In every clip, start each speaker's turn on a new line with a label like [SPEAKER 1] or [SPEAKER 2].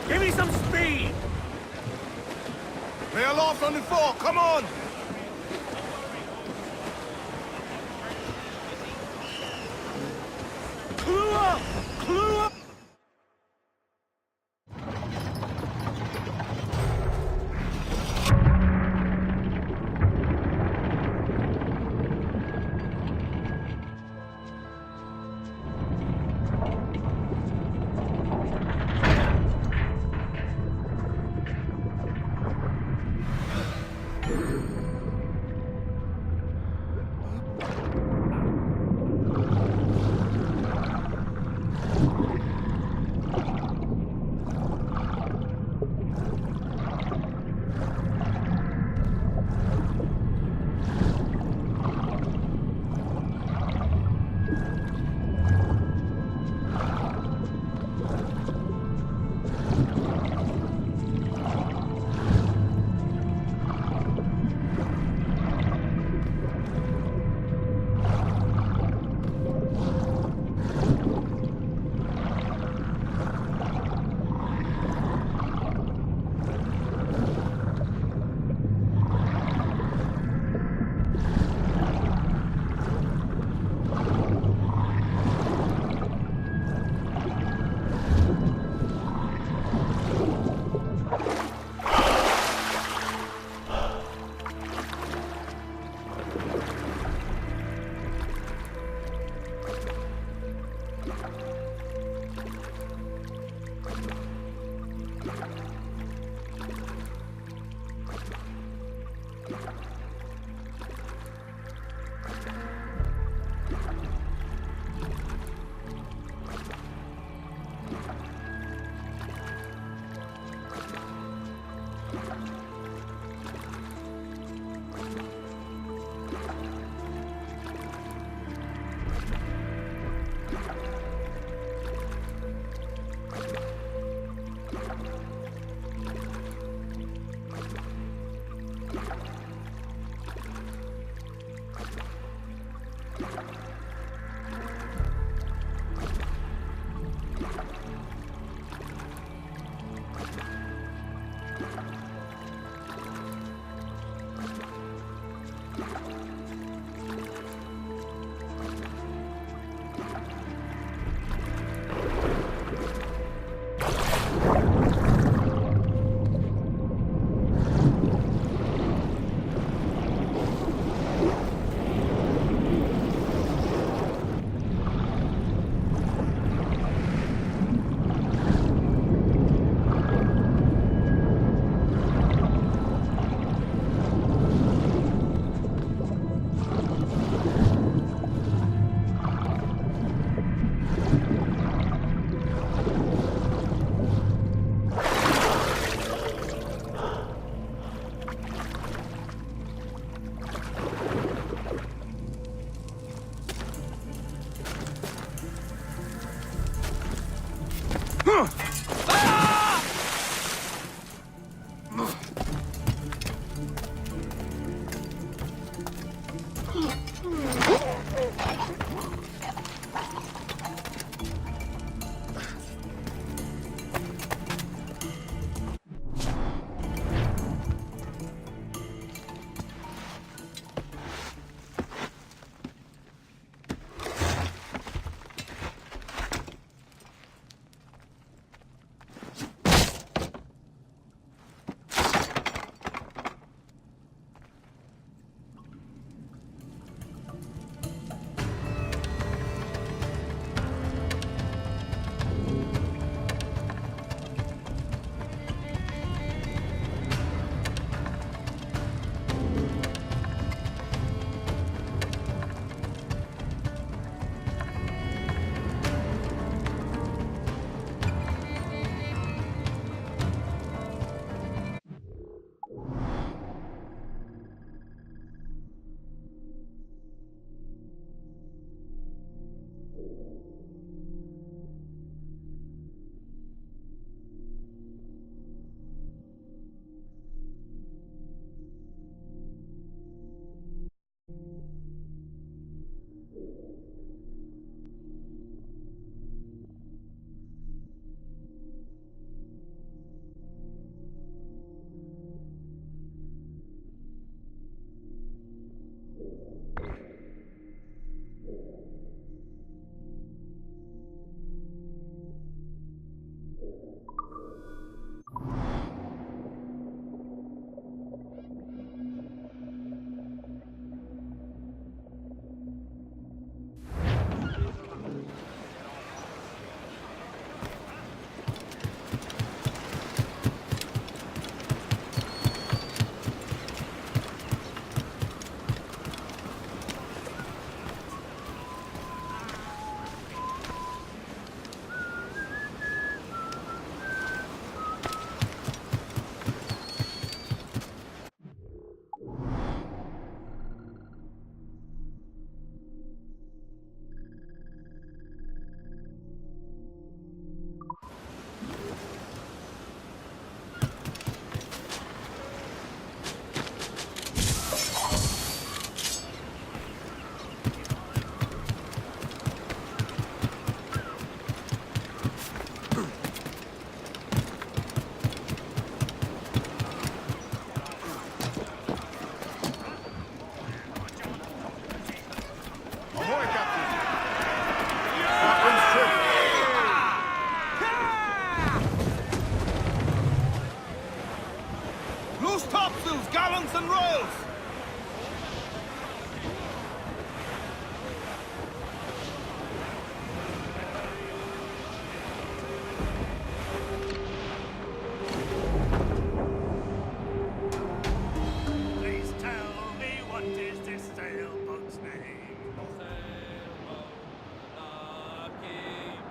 [SPEAKER 1] Give me some speed!
[SPEAKER 2] They are lost on the fort, come on!
[SPEAKER 1] Clue up! Clue up!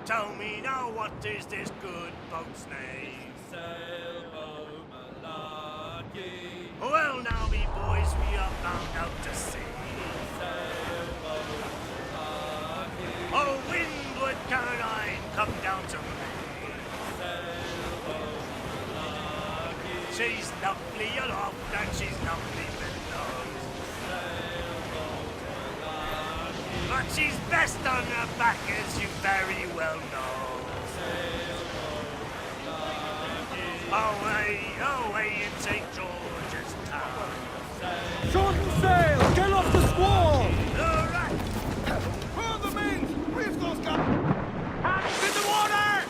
[SPEAKER 1] Tell me now, what is this good boat's name?
[SPEAKER 3] Sailboat Malaki.
[SPEAKER 1] Well, now, me boys, we are bound out to sea.
[SPEAKER 3] Sailboat Malaki.
[SPEAKER 1] Oh, windward Caroline, come down to me.
[SPEAKER 3] Sailboat Malaki.
[SPEAKER 1] She's lovely aloft and she's lovely below.
[SPEAKER 3] Sailboat Malaki.
[SPEAKER 1] But she's best on her back, as you very well know. Away in St. George's Town.
[SPEAKER 4] Shorten sail! Get off the squall!
[SPEAKER 1] All right.
[SPEAKER 2] Furl the mains! Reef those guys!
[SPEAKER 1] Hands in the water!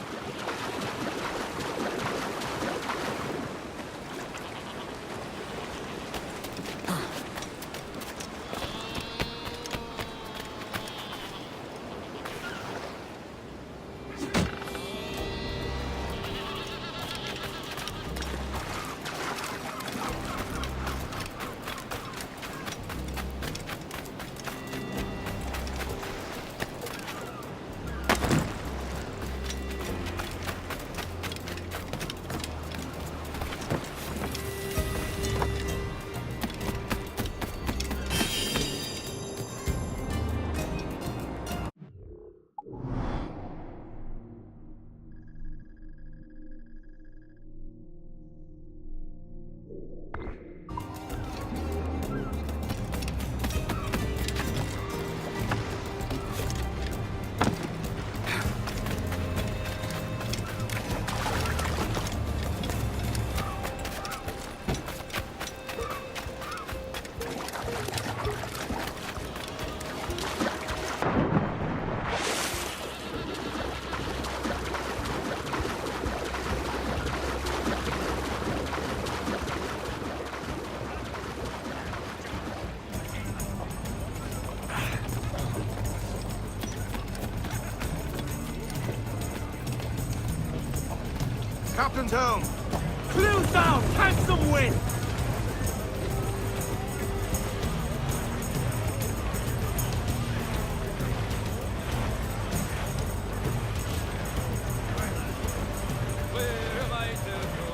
[SPEAKER 2] Captain's helm!
[SPEAKER 4] Clew down! Catch some wind!
[SPEAKER 3] Where am I to go?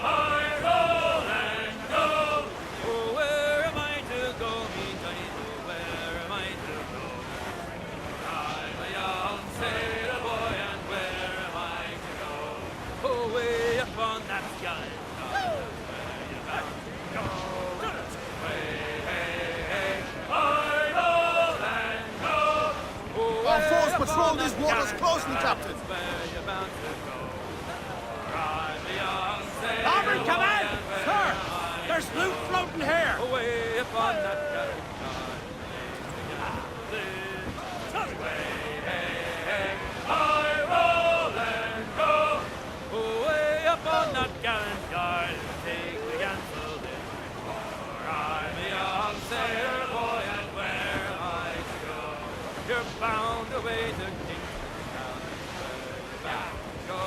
[SPEAKER 3] I roll and go. Oh, where am I to go? Me Johnny, where am I to go? I'm a young sailor boy, and where am I to go? Oh, way up on that sky. Where you back to go? I roll and go. Oh,
[SPEAKER 2] Our force
[SPEAKER 3] way up
[SPEAKER 2] patrol
[SPEAKER 3] on
[SPEAKER 2] these
[SPEAKER 3] that
[SPEAKER 2] waters
[SPEAKER 3] sky.
[SPEAKER 2] closely, Captain.
[SPEAKER 3] Where you bound to go? I'm a young sailor
[SPEAKER 4] Aubrey, come
[SPEAKER 3] boy,
[SPEAKER 4] in!
[SPEAKER 3] and where
[SPEAKER 4] Sir!
[SPEAKER 3] am I
[SPEAKER 4] There's
[SPEAKER 3] to
[SPEAKER 4] loot
[SPEAKER 3] go?
[SPEAKER 4] floating here!
[SPEAKER 3] Away upon that gallant I roll and go. Away upon that gallant guard, take the counsel in. For I'm a young sailor boy, and where am I to go? You're bound away to Kingston Town, where you're bound to go.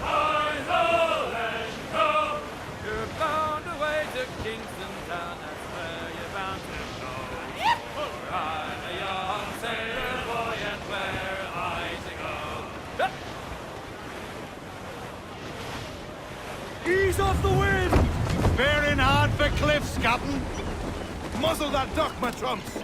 [SPEAKER 3] I roll and go. You're bound away to Kingston Town, that's where you're bound to go. For I'm a young sailor boy, and where am I to go?
[SPEAKER 4] Ease off the wind!
[SPEAKER 2] Bearing hard for cliffs, Captain! Muzzle that duck, my trumps!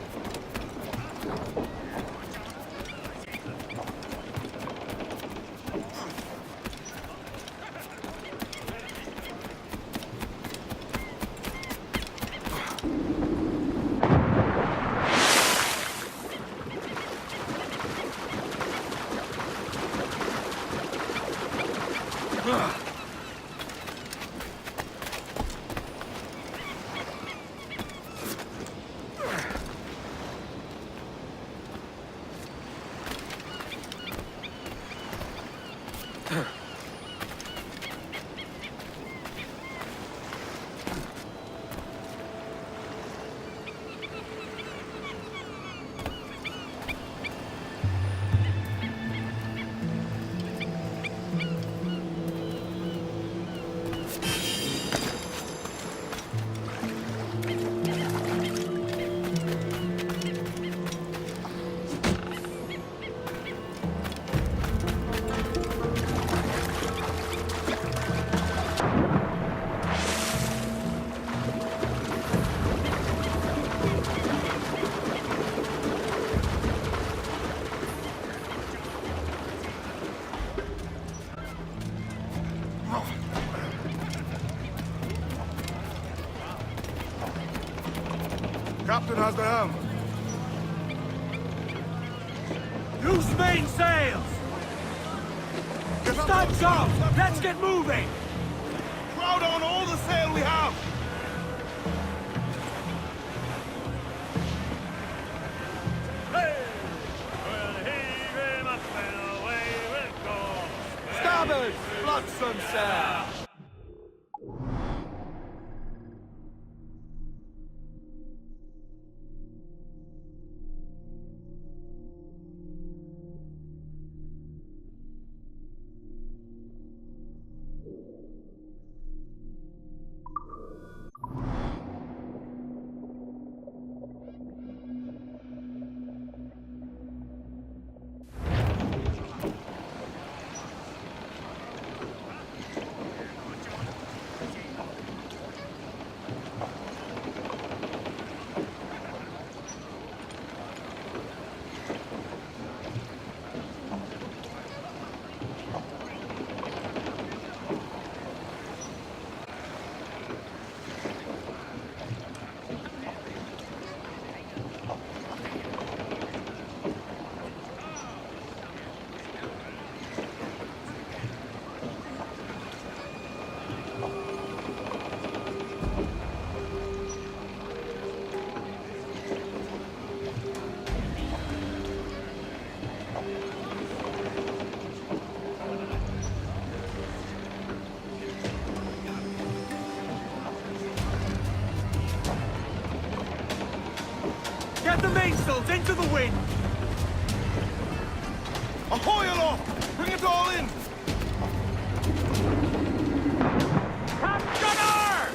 [SPEAKER 2] Captain has the helm.
[SPEAKER 4] Loose mainsails!
[SPEAKER 2] Get up,
[SPEAKER 4] Stand up!
[SPEAKER 2] stand
[SPEAKER 4] Let's get moving!
[SPEAKER 2] Crowd on all the sail we have!
[SPEAKER 3] Hey! We'll heave him up and away we'll go.
[SPEAKER 4] Starboard! Flotsam, sir! Get the mainsails into the wind!
[SPEAKER 2] Ahoy aloft! Bring it all in!
[SPEAKER 4] Gunner!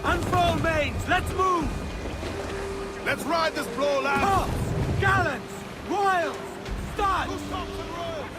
[SPEAKER 4] Unfurl mains! Let's move!
[SPEAKER 2] Let's ride this blow, lads!
[SPEAKER 4] Tops! Gallants! Royals! Start!
[SPEAKER 2] Loose tops and royals!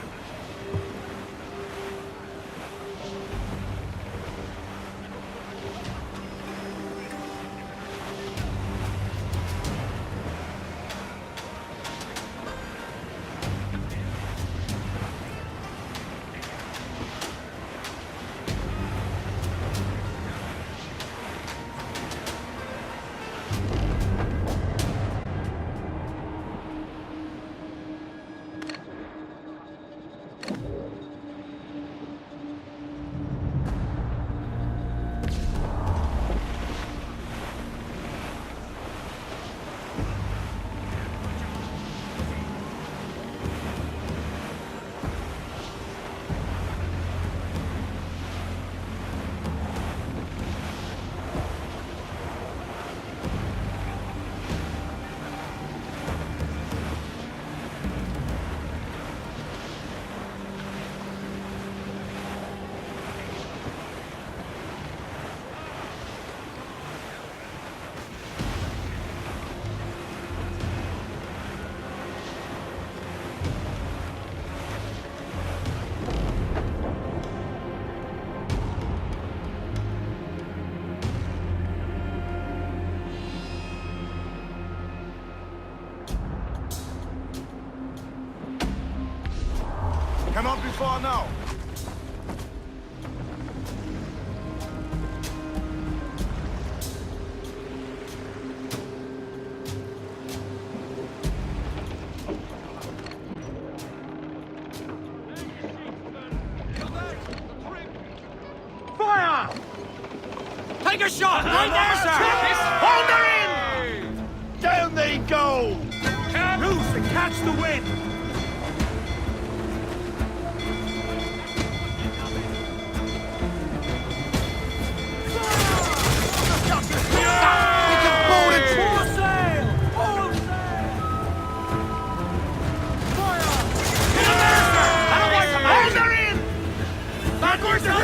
[SPEAKER 2] Cannot be far now.
[SPEAKER 3] shot! Right there, sir!
[SPEAKER 2] Hold her in! Down they go!
[SPEAKER 4] Loose and catch the wind! All sail! All sail! Fire!
[SPEAKER 2] Hold her in!
[SPEAKER 4] Backwards and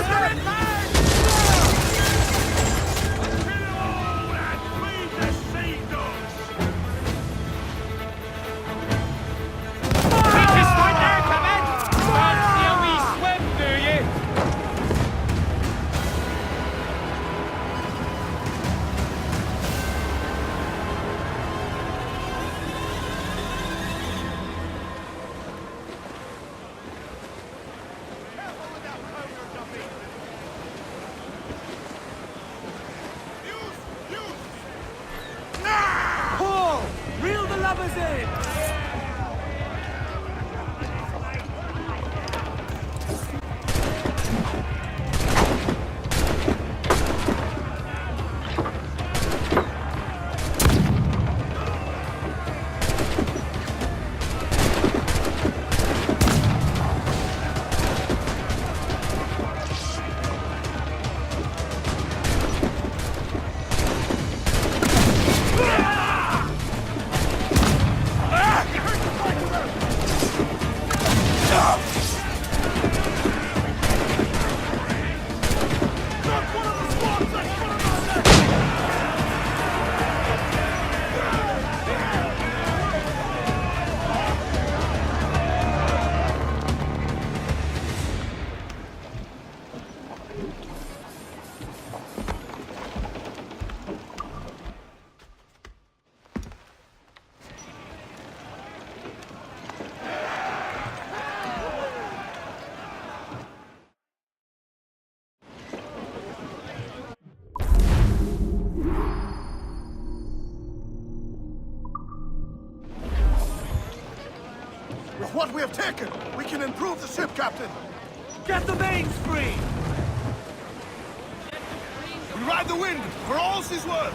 [SPEAKER 4] pull! Reel the lubbers in!
[SPEAKER 2] With what we have taken, we can improve the ship, Captain.
[SPEAKER 4] Get the mains free!
[SPEAKER 2] We ride the wind for all she's worth.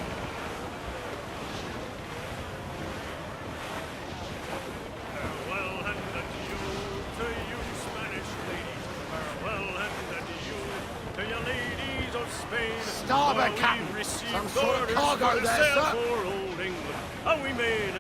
[SPEAKER 1] Farewell and adieu to you, Spanish ladies. Farewell and adieu to you, ladies of Spain.
[SPEAKER 2] Starboard,
[SPEAKER 1] For
[SPEAKER 2] Captain.
[SPEAKER 1] we received
[SPEAKER 2] Some sort of
[SPEAKER 1] orders
[SPEAKER 2] cargo
[SPEAKER 1] to
[SPEAKER 2] there,
[SPEAKER 1] sail
[SPEAKER 2] sir.
[SPEAKER 1] for old England, and we made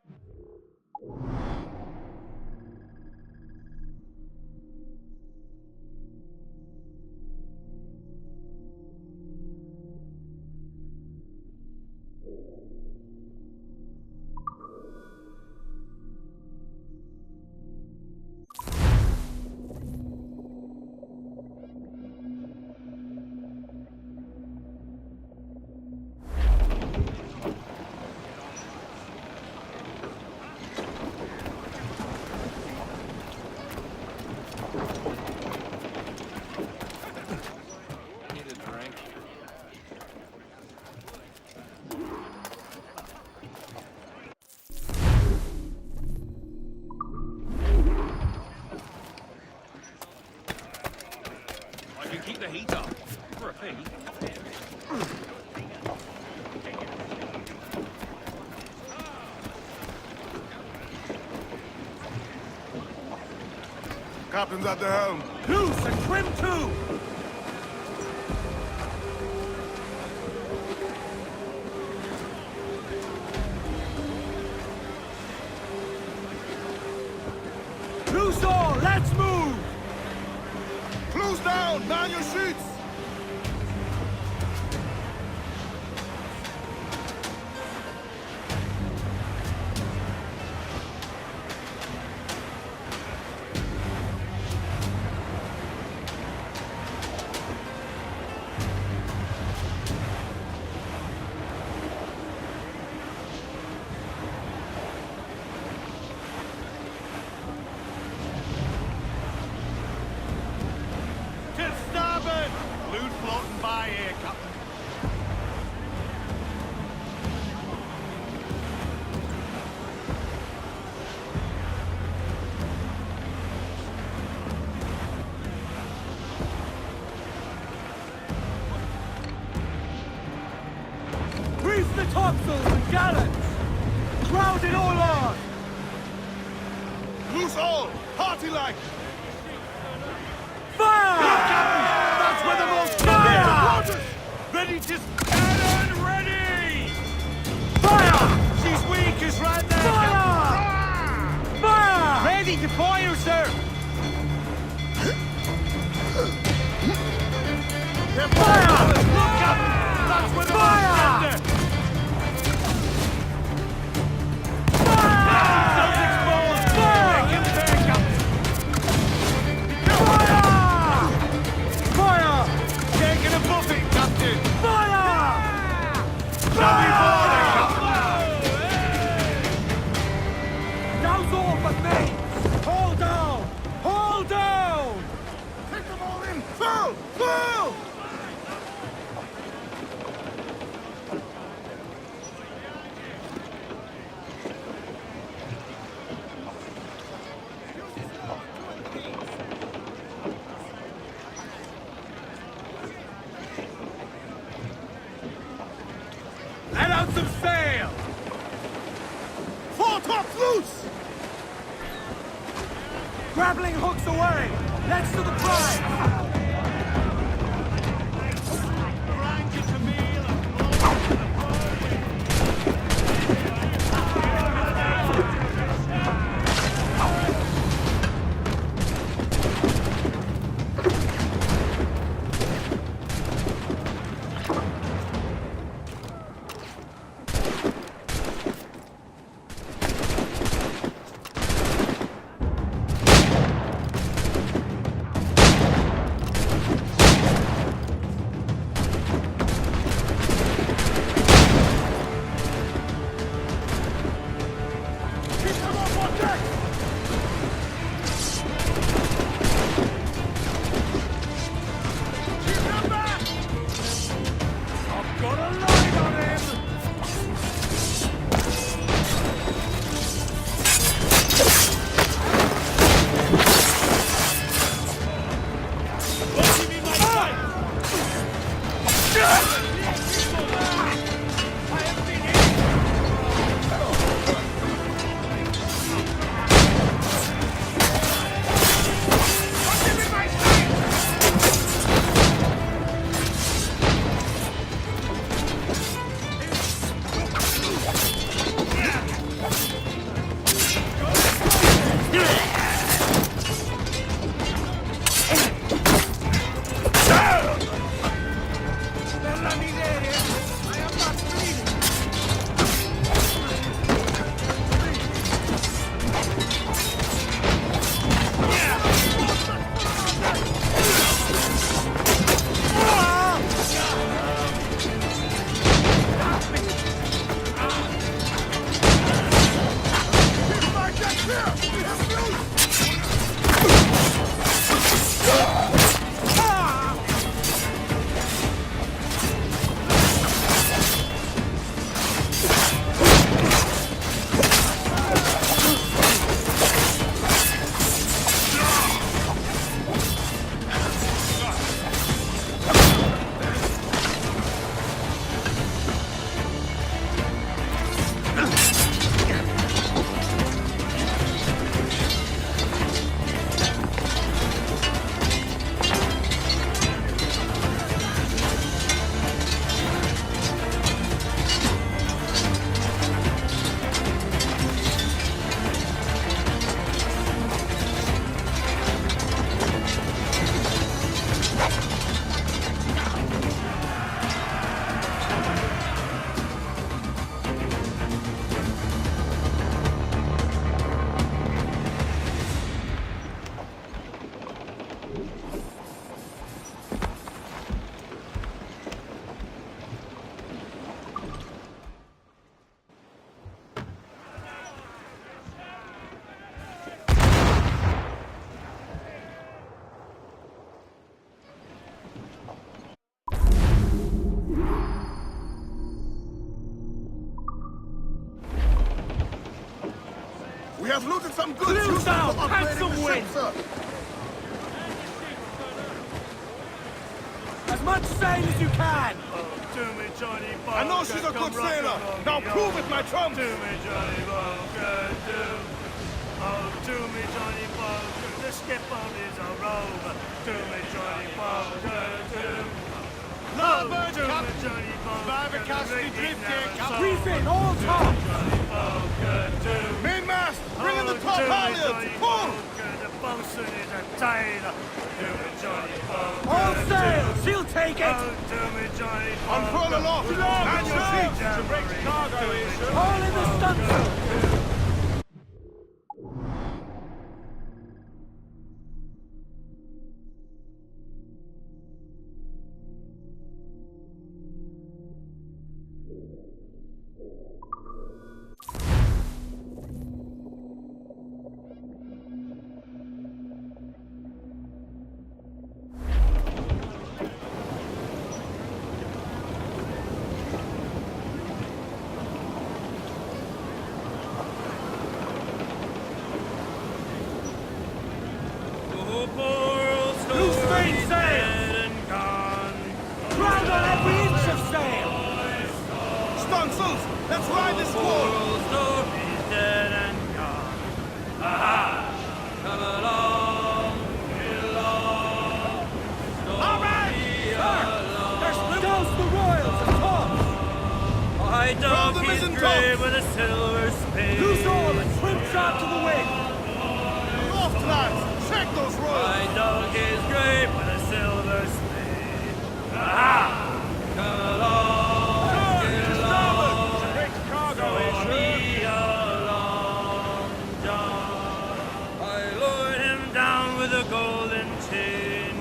[SPEAKER 3] I can keep the heat up. For a fee.
[SPEAKER 2] Captain's at the helm.
[SPEAKER 4] Loose and trim too! Loose all! Let's move!
[SPEAKER 2] Close down! Man your sheets!
[SPEAKER 4] To starboard! Grease the topsails and gallants! Crowd it all on!
[SPEAKER 2] Loose all! Party like!
[SPEAKER 4] Fire!
[SPEAKER 2] That's where the most
[SPEAKER 4] Fire!
[SPEAKER 2] ready to cannon ready!
[SPEAKER 4] Fire!
[SPEAKER 2] She's weak is right there!
[SPEAKER 4] Fire! Fire!
[SPEAKER 2] Ready to fire, sir! They're
[SPEAKER 4] Fire!
[SPEAKER 2] Look up! That's where the
[SPEAKER 4] Fire!
[SPEAKER 2] most tender!
[SPEAKER 4] Let out some sail!
[SPEAKER 2] Foretop loose!
[SPEAKER 4] Grappling hooks away! Let's to the prize!
[SPEAKER 2] We have looted some goods.
[SPEAKER 4] Clear down!
[SPEAKER 2] For upgrading
[SPEAKER 4] Handsome
[SPEAKER 2] the
[SPEAKER 4] wind!
[SPEAKER 2] ship, sir.
[SPEAKER 4] As much sail as you can!
[SPEAKER 1] Do me, Johnny
[SPEAKER 2] I know she's a good sailor. Now prove it, my trump.
[SPEAKER 1] Do me, Johnny Boker, do. Oh, do me, Johnny Boker. The skipper is a rover. Do me, Johnny Boker, do.
[SPEAKER 2] Larboard,
[SPEAKER 1] do
[SPEAKER 2] Cap.
[SPEAKER 1] me, Johnny Boker.
[SPEAKER 2] Barbercast the drift here, Cap.
[SPEAKER 4] Brief in, all top!
[SPEAKER 1] Johnny Boker, do.
[SPEAKER 2] Mainmast, bring in the top halyards. Pull.
[SPEAKER 1] The bosun is a tailor. Do me, Johnny Boker.
[SPEAKER 4] All sails! He'll take it!
[SPEAKER 1] Oh, do me, Johnny Boker.
[SPEAKER 2] Unfurl aloft. Man your seats.
[SPEAKER 1] To break cargo is
[SPEAKER 4] All in the stunsail! Loose mainsail! Ground on every inch of sail!
[SPEAKER 2] Stunsails, let's ride this squall.
[SPEAKER 3] Dead and gone. Aha! Come along, along.
[SPEAKER 4] All right! Sir! Douse the royals and tops!
[SPEAKER 3] I
[SPEAKER 2] Throw the
[SPEAKER 3] dog his
[SPEAKER 2] mizzen
[SPEAKER 3] grave
[SPEAKER 2] tops.
[SPEAKER 3] with a silver spade.
[SPEAKER 4] Loose all and trim sharp to the wind!
[SPEAKER 2] Aloft, lads. Check those royals.
[SPEAKER 3] I dog his grave with a silver spade. Aha! Come along, get along.
[SPEAKER 2] Break cargo
[SPEAKER 3] Throw me along, John. I lured him down with a golden chain.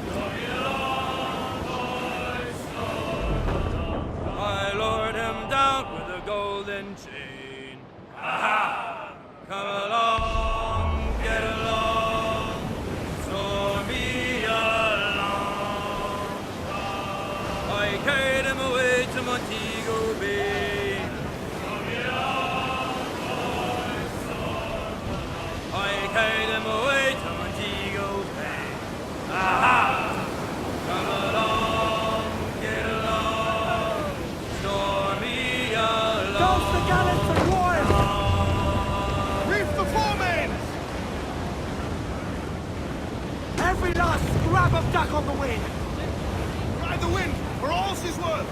[SPEAKER 3] Throw me along, boys. I lured him down with a golden chain. Aha! Come along, get along. Throw me along. I carried him away to Montego Bay. I carried him away to Montego Bay. Aha! Come along, get along. Stormy along.
[SPEAKER 4] Douse the gallants and royals!
[SPEAKER 2] Reef the foremains.
[SPEAKER 4] Every last scrap of duck on the wind!
[SPEAKER 2] Ride the wind for all she's worth.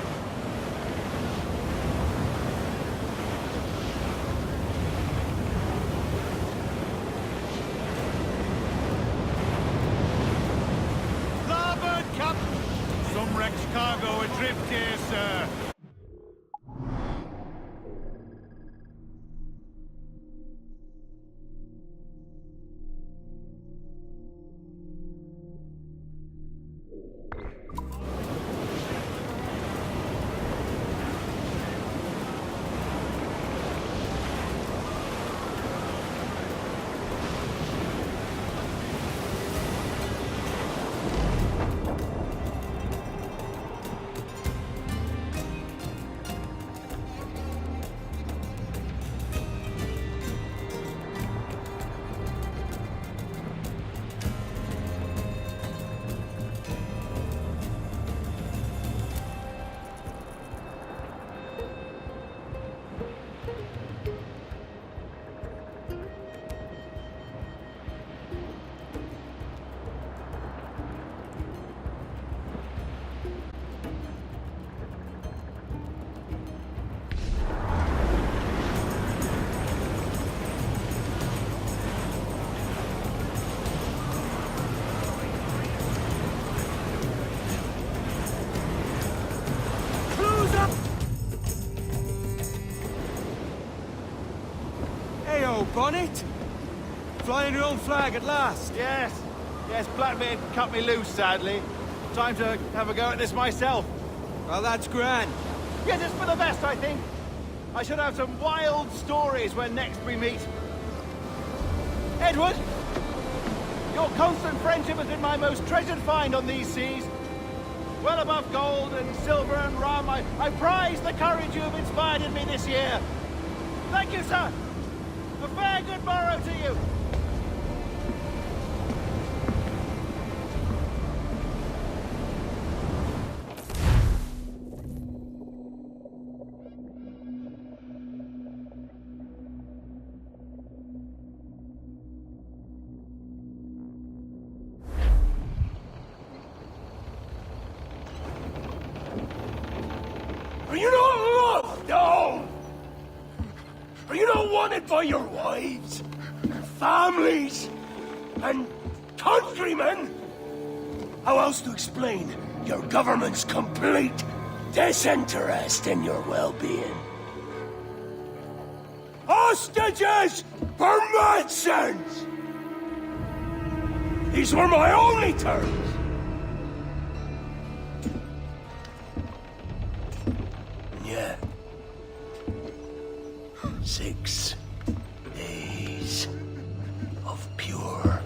[SPEAKER 2] Larboard, Cap. Some wrecked cargo adrift here, sir.
[SPEAKER 4] Heyo, Bonnet! Flying your own flag at last!
[SPEAKER 5] Yes, Blackbeard cut me loose, sadly. Time to have a go at this myself.
[SPEAKER 4] Well, that's grand.
[SPEAKER 5] Yes, it's for the best, I think. I should have some wild stories when next we meet. Edward, your constant friendship has been my most treasured find on these seas. Well above gold and silver and rum, I prize the courage you have inspired in me this year. Thank you, sir. A fair good morrow to you.
[SPEAKER 6] wanted by your wives, families, and countrymen? How else to explain your government's complete disinterest in your well-being? Hostages for medicines! These were my only terms. Yeah. 6 days of pure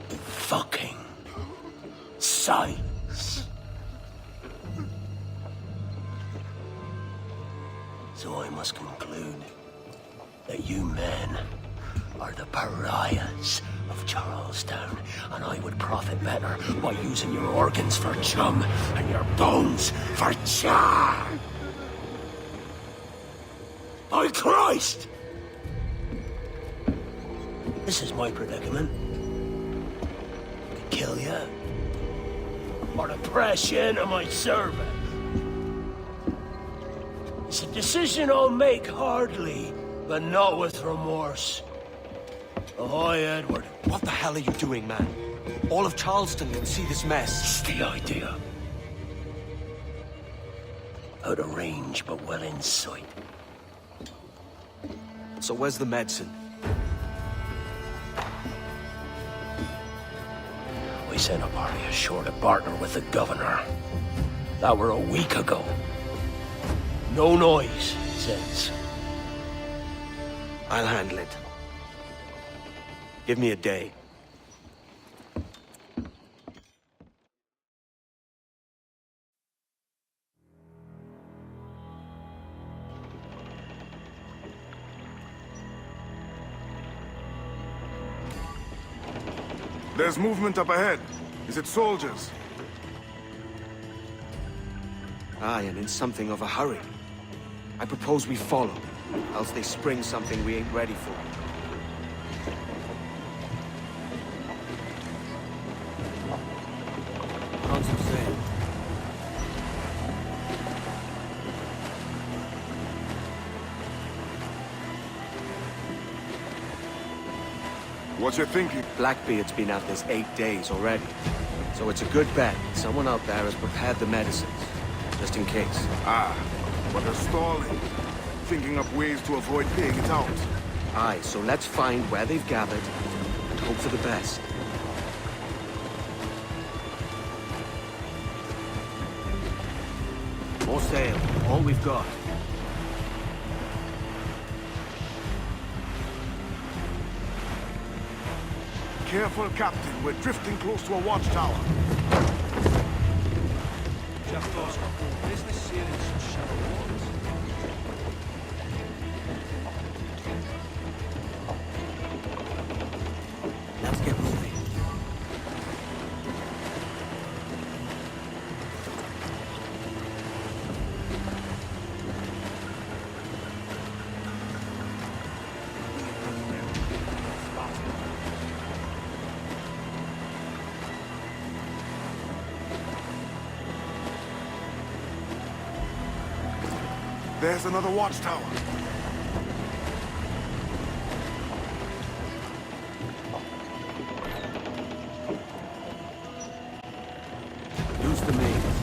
[SPEAKER 6] fucking silence. So I must conclude that you men are the pariahs of Charlestown, and I would profit better by using your organs for chum and your bones for char. By Christ! This is my predicament. To kill you, or to press you into my service. It's a decision I'll make hardly, but not with remorse. Ahoy, Edward.
[SPEAKER 7] What the hell are you doing, man? All of Charleston can see this mess.
[SPEAKER 6] It's the idea. Out of range, but well in sight.
[SPEAKER 7] So where's the medicine?
[SPEAKER 6] We sent a party ashore to partner with the governor. That were a week ago. No noise since.
[SPEAKER 7] I'll handle it. Give me a day.
[SPEAKER 2] There's movement up ahead. Is it soldiers?
[SPEAKER 7] Aye, and in something of a hurry. I propose we follow, else they spring something we ain't ready for. Consul saying.
[SPEAKER 2] What you thinking?
[SPEAKER 7] Blackbeard's been at this 8 days already. So it's a good bet someone out there has prepared the medicines. Just in case.
[SPEAKER 2] Ah, but they're stalling. Thinking up ways to avoid paying it out.
[SPEAKER 7] Aye, so let's find where they've gathered and hope for the best. More sail, all we've got.
[SPEAKER 2] Careful, Captain. We're drifting close to a watchtower.
[SPEAKER 4] Business here in some shallow waters.
[SPEAKER 7] Let's get moving.
[SPEAKER 2] There's another watchtower.
[SPEAKER 7] Use the mains.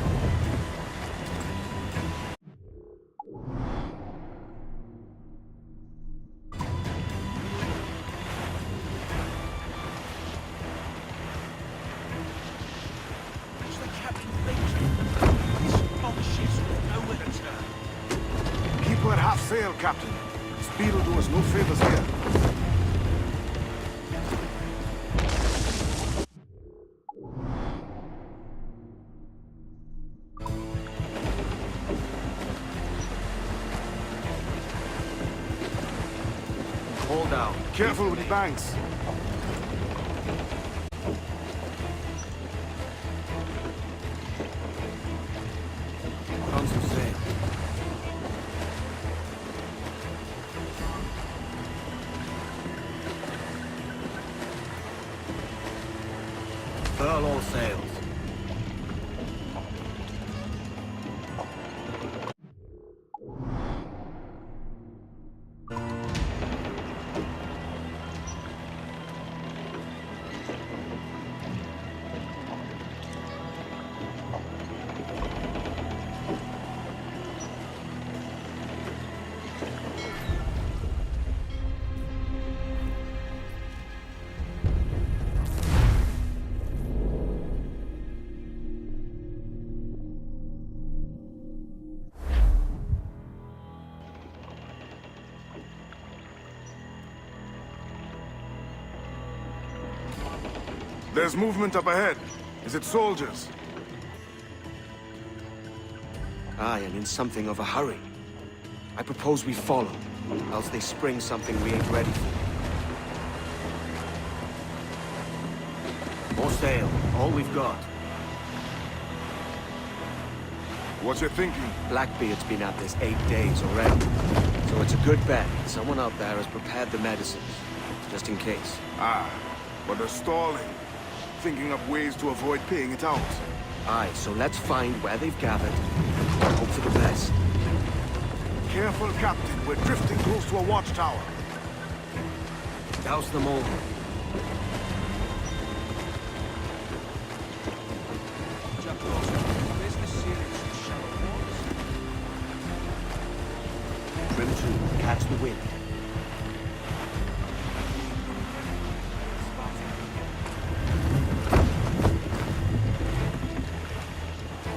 [SPEAKER 4] What's the captain thinking? These strong ships with nowhere to turn.
[SPEAKER 2] Keep her at half sail, Captain. Speed will do us no favors here.
[SPEAKER 7] Hold down.
[SPEAKER 2] Careful with the banks.
[SPEAKER 7] Consul saying. Furl all sails.
[SPEAKER 2] There's movement up ahead. Is it soldiers?
[SPEAKER 7] Aye, and in something of a hurry. I propose we follow, else they spring something we ain't ready for. More sail, all we've got.
[SPEAKER 2] What you thinking?
[SPEAKER 7] Blackbeard's been at this 8 days already. So it's a good bet someone out there has prepared the medicines, just in case.
[SPEAKER 2] Ah, but they're stalling. Thinking up ways to avoid paying it out.
[SPEAKER 7] Aye, so let's find where they've gathered, and hope for the best.
[SPEAKER 2] Careful, Captain. We're drifting close to a watchtower.
[SPEAKER 7] Douse them all. Trim to, catch the wind.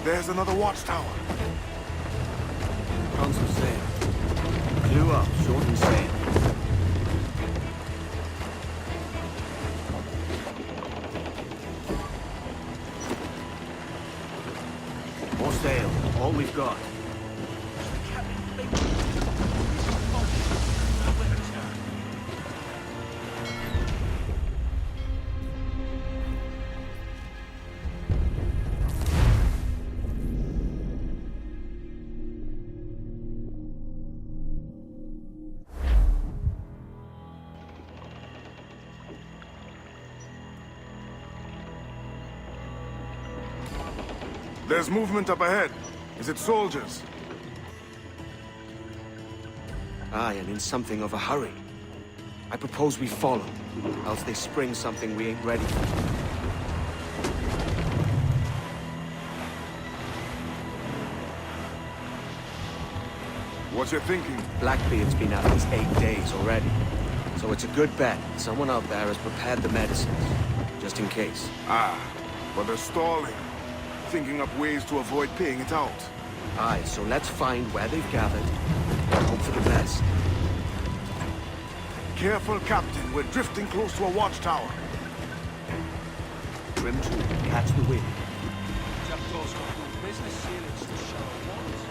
[SPEAKER 2] There's another watchtower.
[SPEAKER 7] Console sail. Clew up, shorten sail. More sail, all we've got.
[SPEAKER 2] There's movement up ahead. Is it soldiers?
[SPEAKER 7] Aye, and in something of a hurry. I propose we follow, else they spring something we ain't ready for.
[SPEAKER 2] What you thinking?
[SPEAKER 7] Blackbeard's been at this 8 days already. So it's a good bet someone out there has prepared the medicines, just in case.
[SPEAKER 2] Ah, but they're stalling. Thinking up ways to avoid paying it out.
[SPEAKER 7] Aye, so let's find where they've gathered, and hope for the best.
[SPEAKER 2] Careful, Captain. We're drifting close to a watchtower.
[SPEAKER 7] Trim to, catch the wind.
[SPEAKER 4] Jackdaw's got no business sailing to the shallow waters.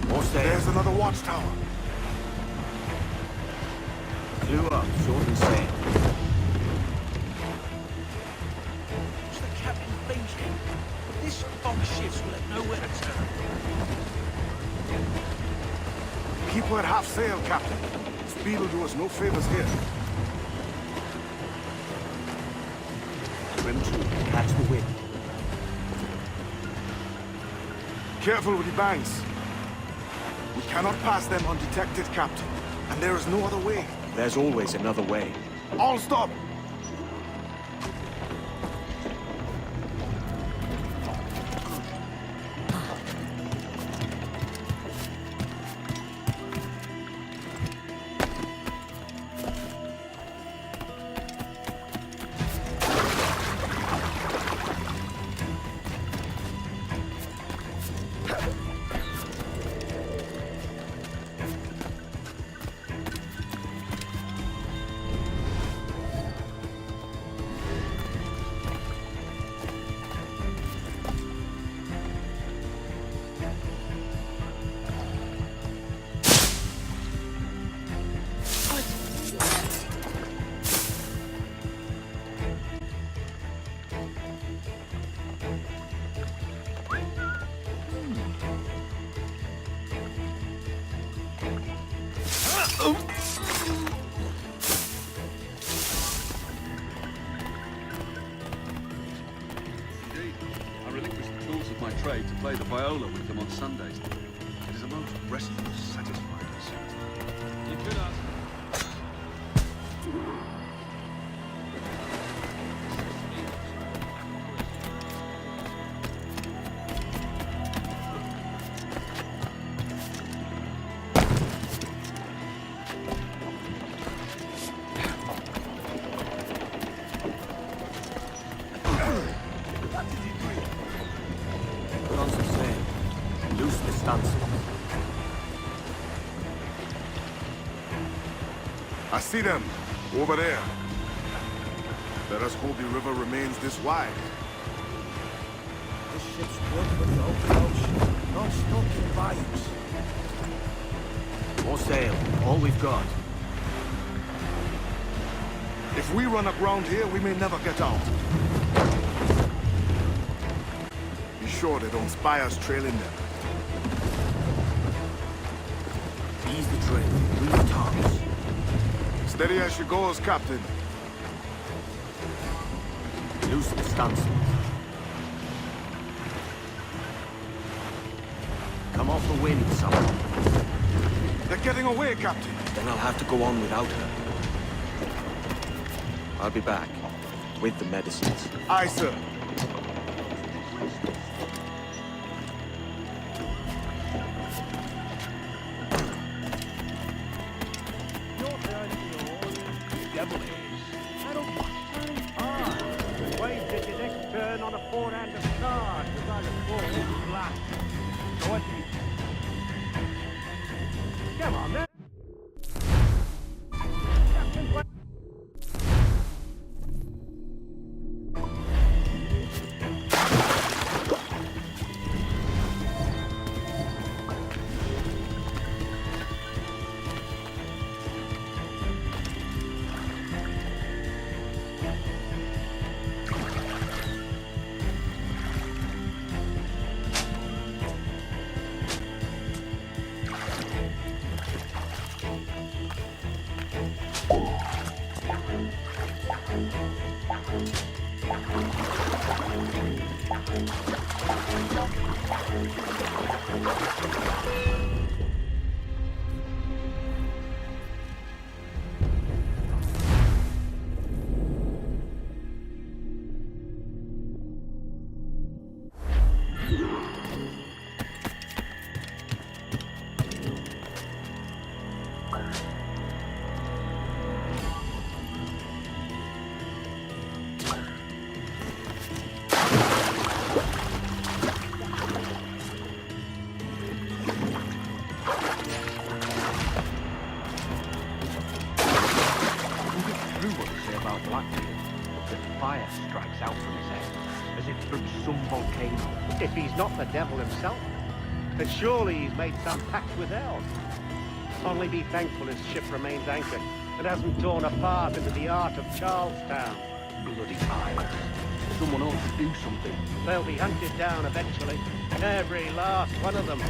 [SPEAKER 7] More sail.
[SPEAKER 2] There's another watchtower.
[SPEAKER 7] Clew up, shorten sail.
[SPEAKER 4] What's the captain thinking? This fog ships will have nowhere to turn.
[SPEAKER 2] Keep her at half sail, Captain. Speed will do us no favors here.
[SPEAKER 7] Trim to, catch the wind.
[SPEAKER 2] Careful with the banks. We cannot pass them undetected, Captain. And there is no other way.
[SPEAKER 7] There's always another way.
[SPEAKER 2] All stop!
[SPEAKER 8] I relinquish the tools of my trade to play the viola with them on Sundays. It is a most restful, satisfying pursuit. You could ask.
[SPEAKER 7] Put on some sail. Loose the stunsails.
[SPEAKER 2] I see them. Over there. Let us hope the river remains this wide.
[SPEAKER 4] This ship's built for the open ocean, not stuck in bayous.
[SPEAKER 7] More sail. All we've got.
[SPEAKER 2] If we run aground here, we may never get out. Be sure they don't spy us trailing them.
[SPEAKER 4] Ease the trail. Lose tops.
[SPEAKER 2] Steady as she goes, Captain.
[SPEAKER 7] Loose the stunsail. Come off the wind, someone.
[SPEAKER 2] They're getting away, Captain.
[SPEAKER 7] Then I'll have to go on without her. I'll be back. With the medicines.
[SPEAKER 2] Aye, sir.
[SPEAKER 5] Devil is. I don't Wade did his next turn on a forehand of cards as I was falling flat. So what do you... Come on, then. Captain, what... Fire strikes out from his head, as if from some volcano. If he's not the devil himself, then surely he's made some pact with hell. Only be thankful his ship remains anchored and hasn't torn apart into the heart of Charlestown.
[SPEAKER 4] Bloody pirates. Someone ought to do something.
[SPEAKER 5] They'll be hunted down eventually, every last one of them.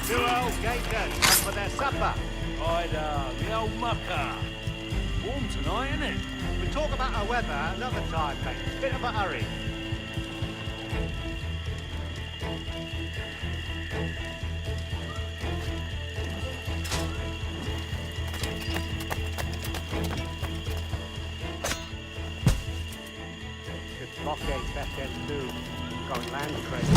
[SPEAKER 5] Two old gators come for their supper.
[SPEAKER 1] The old mucker. Warm tonight, isn't it?
[SPEAKER 5] We'll talk about our weather another time, mate. Bit of a hurry. Should blockade that end too. Going land crazy.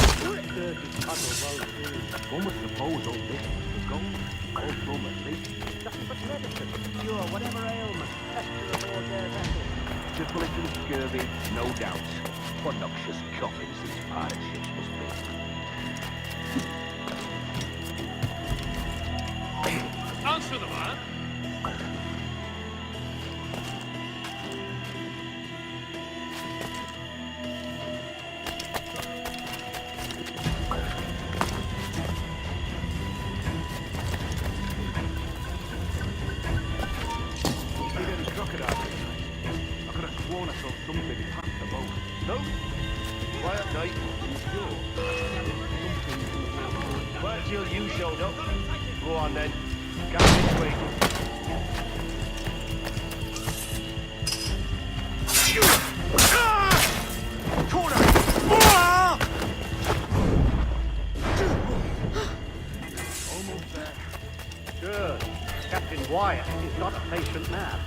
[SPEAKER 5] Dirty puddle road through.
[SPEAKER 4] One would suppose all this was gold. All from at least.
[SPEAKER 5] Nothing but medicine. Cure whatever ailment. Pester aboard their vessels.
[SPEAKER 4] Syphilis and scurvy, no doubt. What noxious coffins these pirate ships must be.
[SPEAKER 1] Answer the man.
[SPEAKER 5] Quiet night. Well, till you showed up. Go on then. Captain's waiting. Corner! Almost there. Good. Captain Wyatt is not a patient man.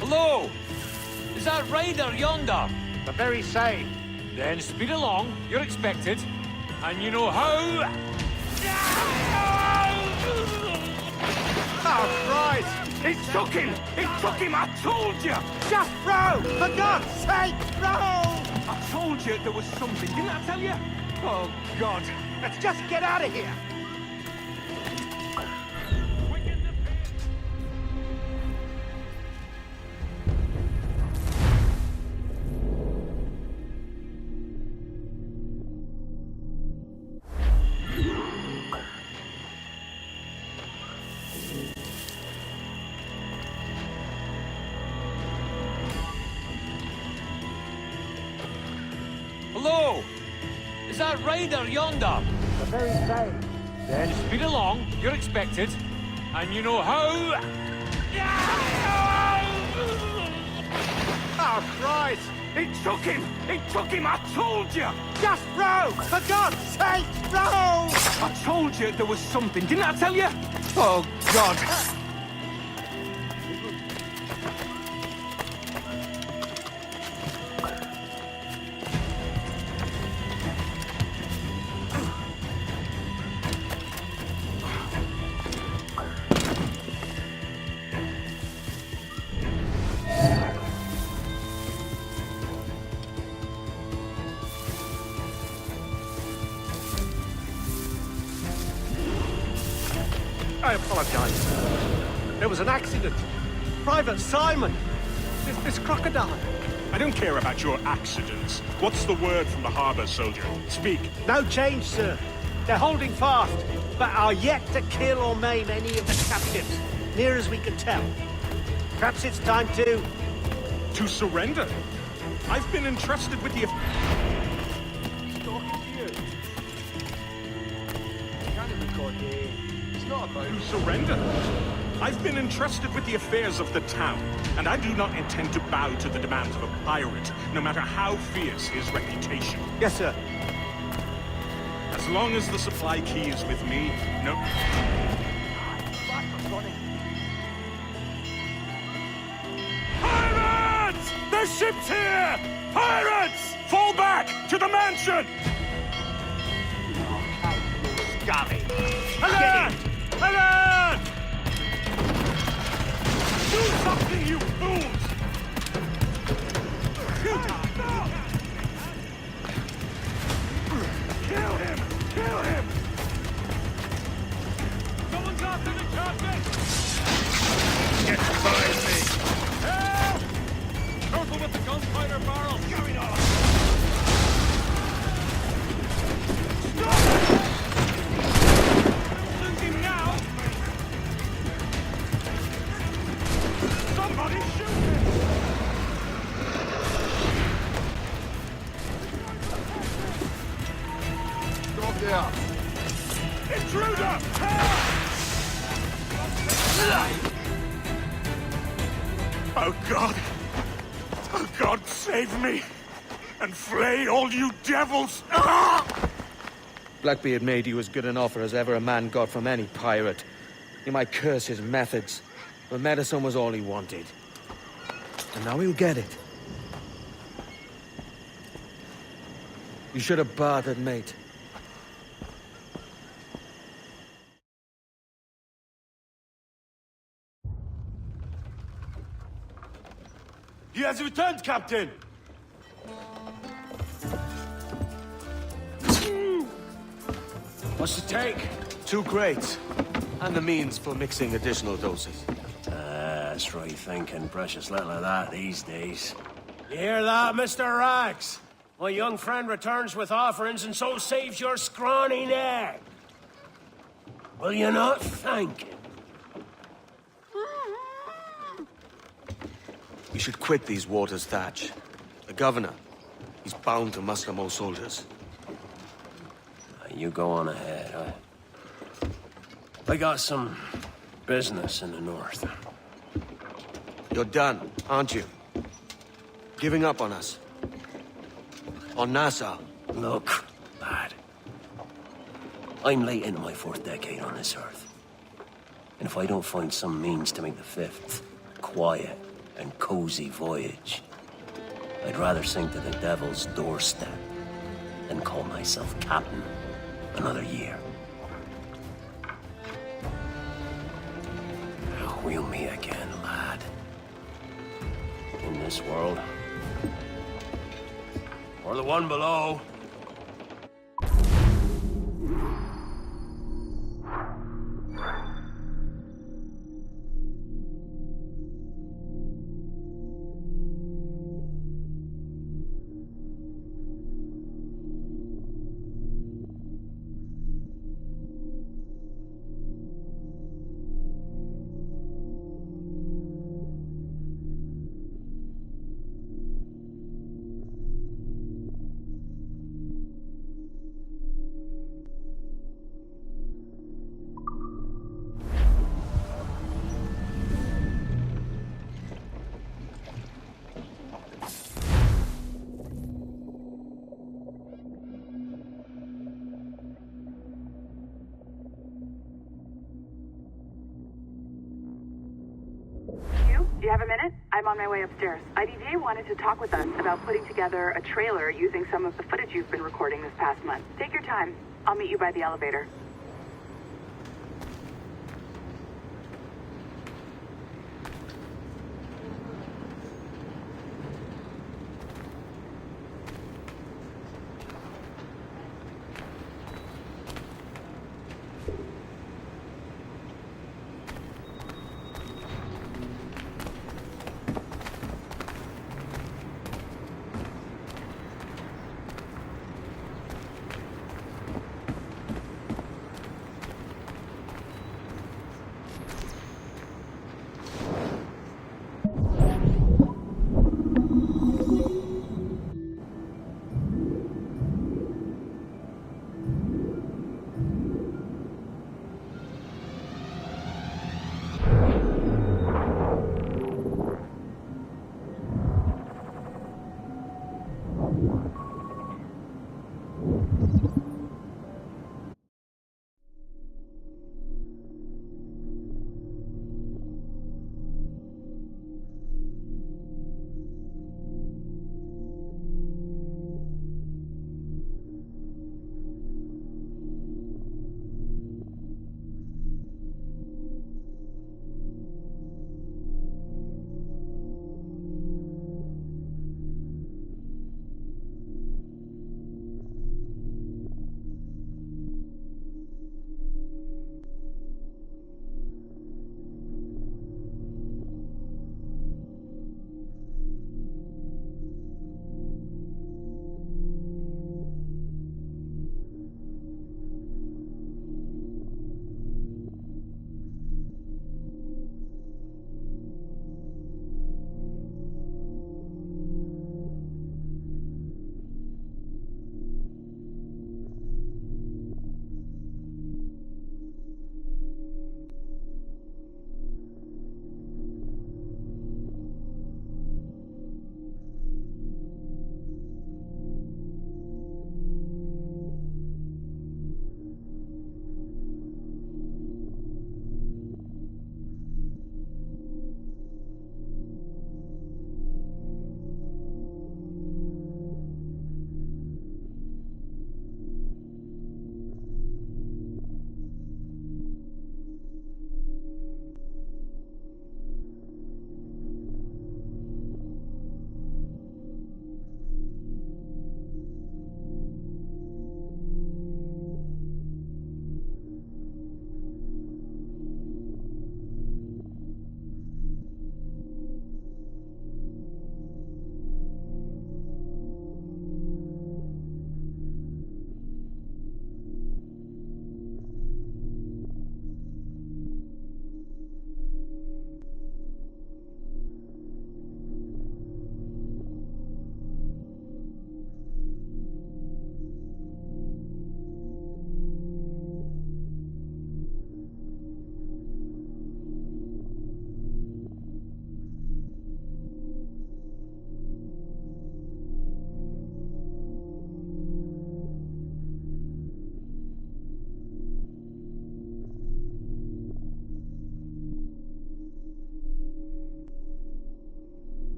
[SPEAKER 3] Hello! Is that Ryder yonder?
[SPEAKER 5] The very same.
[SPEAKER 3] Then speed along. You're expected. And you know how?
[SPEAKER 5] Oh, Christ!
[SPEAKER 2] It took him! It took him! I told you!
[SPEAKER 5] Just row! For God's sake, row!
[SPEAKER 2] I told you there was something, didn't I tell you?
[SPEAKER 5] Oh, God. Let's just get out of here.
[SPEAKER 3] Hello? Is that rider yonder?
[SPEAKER 5] The very same.
[SPEAKER 3] Then speed along, you're expected. And you know how?
[SPEAKER 5] Oh, Christ!
[SPEAKER 2] It took him! It took him! I told you!
[SPEAKER 5] Just row! For God's sake, row!
[SPEAKER 2] I told you there was something, didn't I tell you?
[SPEAKER 5] Oh, God.
[SPEAKER 9] I apologize. There was an accident. Private Simon. This crocodile.
[SPEAKER 10] I don't care about your accidents. What's the word from the harbor, soldier? Speak.
[SPEAKER 9] No change, sir. They're holding fast, but are yet to kill or maim any of the captives, near as we can tell. Perhaps it's time to...
[SPEAKER 10] To surrender? I've been entrusted with the...
[SPEAKER 5] Talking to you. Can't record here. It's not about...
[SPEAKER 10] To surrender? I've been entrusted with the affairs of the town, and I do not intend to bow to the demands of a pirate, no matter how fierce his reputation.
[SPEAKER 9] Yes, sir.
[SPEAKER 10] As long as the supply key is with me, no... Pirates! The ship's here! Pirates! Fall back to the mansion!
[SPEAKER 5] Golly.
[SPEAKER 10] Alert! Alert! Do something, you fools! Kill him! Kill him!
[SPEAKER 3] Someone's after the captain!
[SPEAKER 10] Get behind me!
[SPEAKER 3] Help! Careful with the gunpowder barrel!
[SPEAKER 10] Going on!
[SPEAKER 3] Lose him now!
[SPEAKER 10] Somebody shoot him!
[SPEAKER 2] Stop there!
[SPEAKER 10] Intruder! Help! Oh God! Oh God, save me! And flay all you devils! Ah!
[SPEAKER 7] Blackbeard made you as good an offer as ever a man got from any pirate. You might curse his methods, but medicine was all he wanted. And now he'll get it. You should have bartered, mate.
[SPEAKER 2] He has returned, Captain!
[SPEAKER 7] What's the take? 2 crates. And the means for mixing additional doses.
[SPEAKER 6] That's right thinking. Precious little of that these days.
[SPEAKER 5] You hear that, Mr. Rags? My young friend returns with offerings and so saves your scrawny neck.
[SPEAKER 6] Will you not thank him?
[SPEAKER 7] You should quit these waters, Thatch. The governor, he's bound to muster more soldiers.
[SPEAKER 6] You go on ahead. I got some business in the north.
[SPEAKER 7] You're done, aren't you? Giving up on us. On Nassau.
[SPEAKER 6] Look, lad. I'm late into my 4th decade on this earth. And if I don't find some means to make the 5th quiet and cozy voyage, I'd rather sink to the devil's doorstep than call myself captain Another year. Now we'll meet again, lad. In this world. Or the one below.
[SPEAKER 11] Do you have a minute? I'm on my way upstairs. IDJ wanted to talk with us about putting together a trailer using some of the footage you've been recording this past month. Take your time. I'll meet you by the elevator.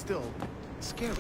[SPEAKER 2] still scary.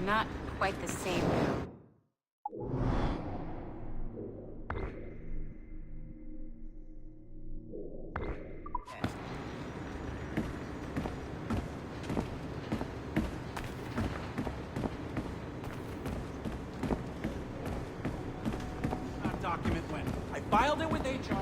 [SPEAKER 12] Not quite the same now.
[SPEAKER 4] That document went. I filed it with HR.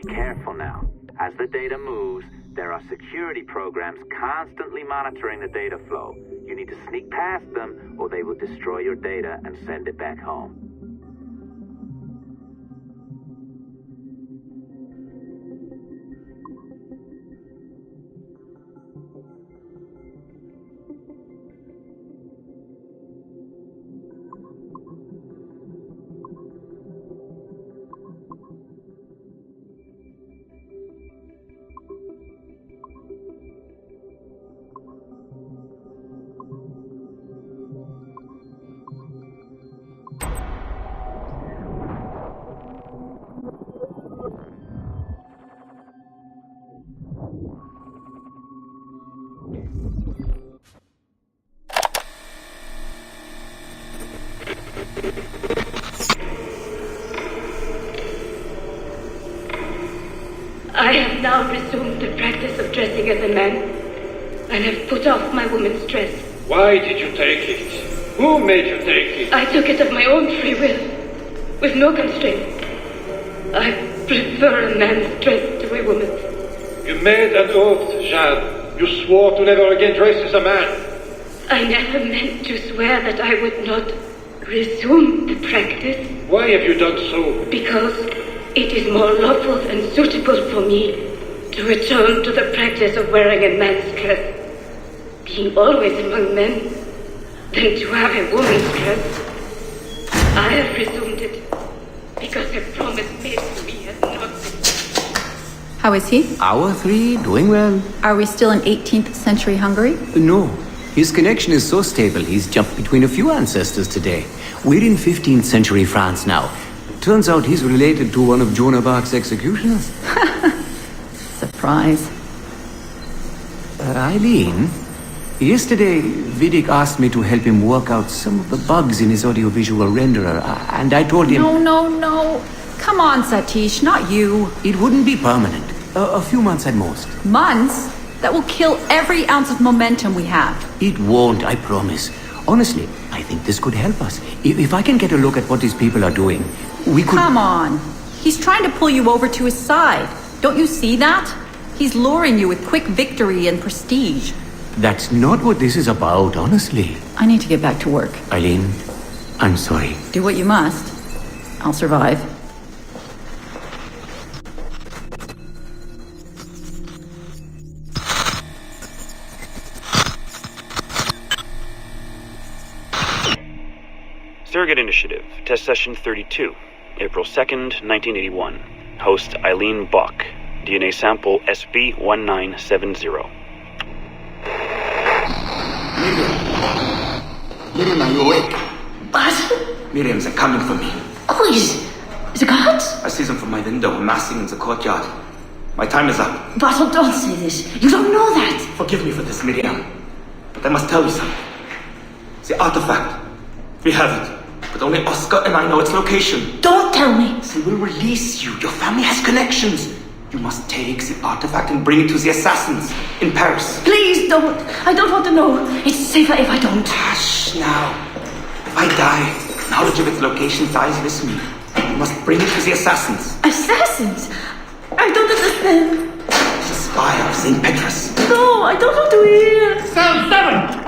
[SPEAKER 13] Careful now. As the data moves, there are security programs constantly monitoring the data flow. You need to sneak past them, or they will destroy your data and send it back home.
[SPEAKER 14] I have now resumed the practice of dressing as a man, and have put off my woman's dress.
[SPEAKER 15] Why did you take it? Who made you take it?
[SPEAKER 14] I took it of my own free will, with no constraint. I prefer a man's dress to a woman's.
[SPEAKER 15] You made an oath, Jeanne. You swore to never again dress as a man.
[SPEAKER 14] I never meant to swear that I would not resume the practice.
[SPEAKER 15] Why have you done so?
[SPEAKER 14] Because it is more lawful and suitable for me to return to the practice of wearing a man's dress, being always among men, than to have a woman's dress. I have resumed it because a promise made to me has not been.
[SPEAKER 16] How is he?
[SPEAKER 17] Hour 3, doing well.
[SPEAKER 16] Are we still in 18th century Hungary?
[SPEAKER 17] No. His connection is so stable, he's jumped between a few ancestors today. We're in 15th century France now. Turns out he's related to one of Joan of Arc's executioners.
[SPEAKER 16] Surprise.
[SPEAKER 17] Eileen, yesterday Vidic asked me to help him work out some of the bugs in his audiovisual renderer, and I told him...
[SPEAKER 16] No. Come on, Satish, not you.
[SPEAKER 17] It wouldn't be permanent. A few months at most.
[SPEAKER 16] Months? That will kill every ounce of momentum we have.
[SPEAKER 17] It won't, I promise. Honestly, I think this could help us. If I can get a look at what these people are doing, we could...
[SPEAKER 16] Come on. He's trying to pull you over to his side. Don't you see that? He's luring you with quick victory and prestige.
[SPEAKER 17] That's not what this is about, honestly.
[SPEAKER 16] I need to get back to work.
[SPEAKER 17] Eileen, I'm sorry.
[SPEAKER 16] Do what you must. I'll survive.
[SPEAKER 18] Surrogate Initiative, Test Session 32, April 2nd, 1981. Host Eileen Bach. DNA sample SB1970.
[SPEAKER 19] Miriam, are you awake?
[SPEAKER 14] What?
[SPEAKER 19] Miriam, they're coming for me.
[SPEAKER 14] Who is the guards?
[SPEAKER 19] I see them from my window, amassing in the courtyard. My time is up.
[SPEAKER 14] Basil, don't say this. You don't know that.
[SPEAKER 19] Forgive me for this, Miriam. But I must tell you something. The artifact. We have it. But only Oscar and I know its location.
[SPEAKER 14] Don't tell me.
[SPEAKER 19] They will release you. Your family has connections. You must take the artifact and bring it to the assassins in Paris.
[SPEAKER 14] Please don't. I don't want to know. It's safer if I don't.
[SPEAKER 19] Hush now. If I die, knowledge of its location dies with me. You must bring it to the assassins.
[SPEAKER 14] Assassins? I don't understand.
[SPEAKER 19] The spire of St. Petrus.
[SPEAKER 14] No, I don't want to hear.
[SPEAKER 19] Cell 7!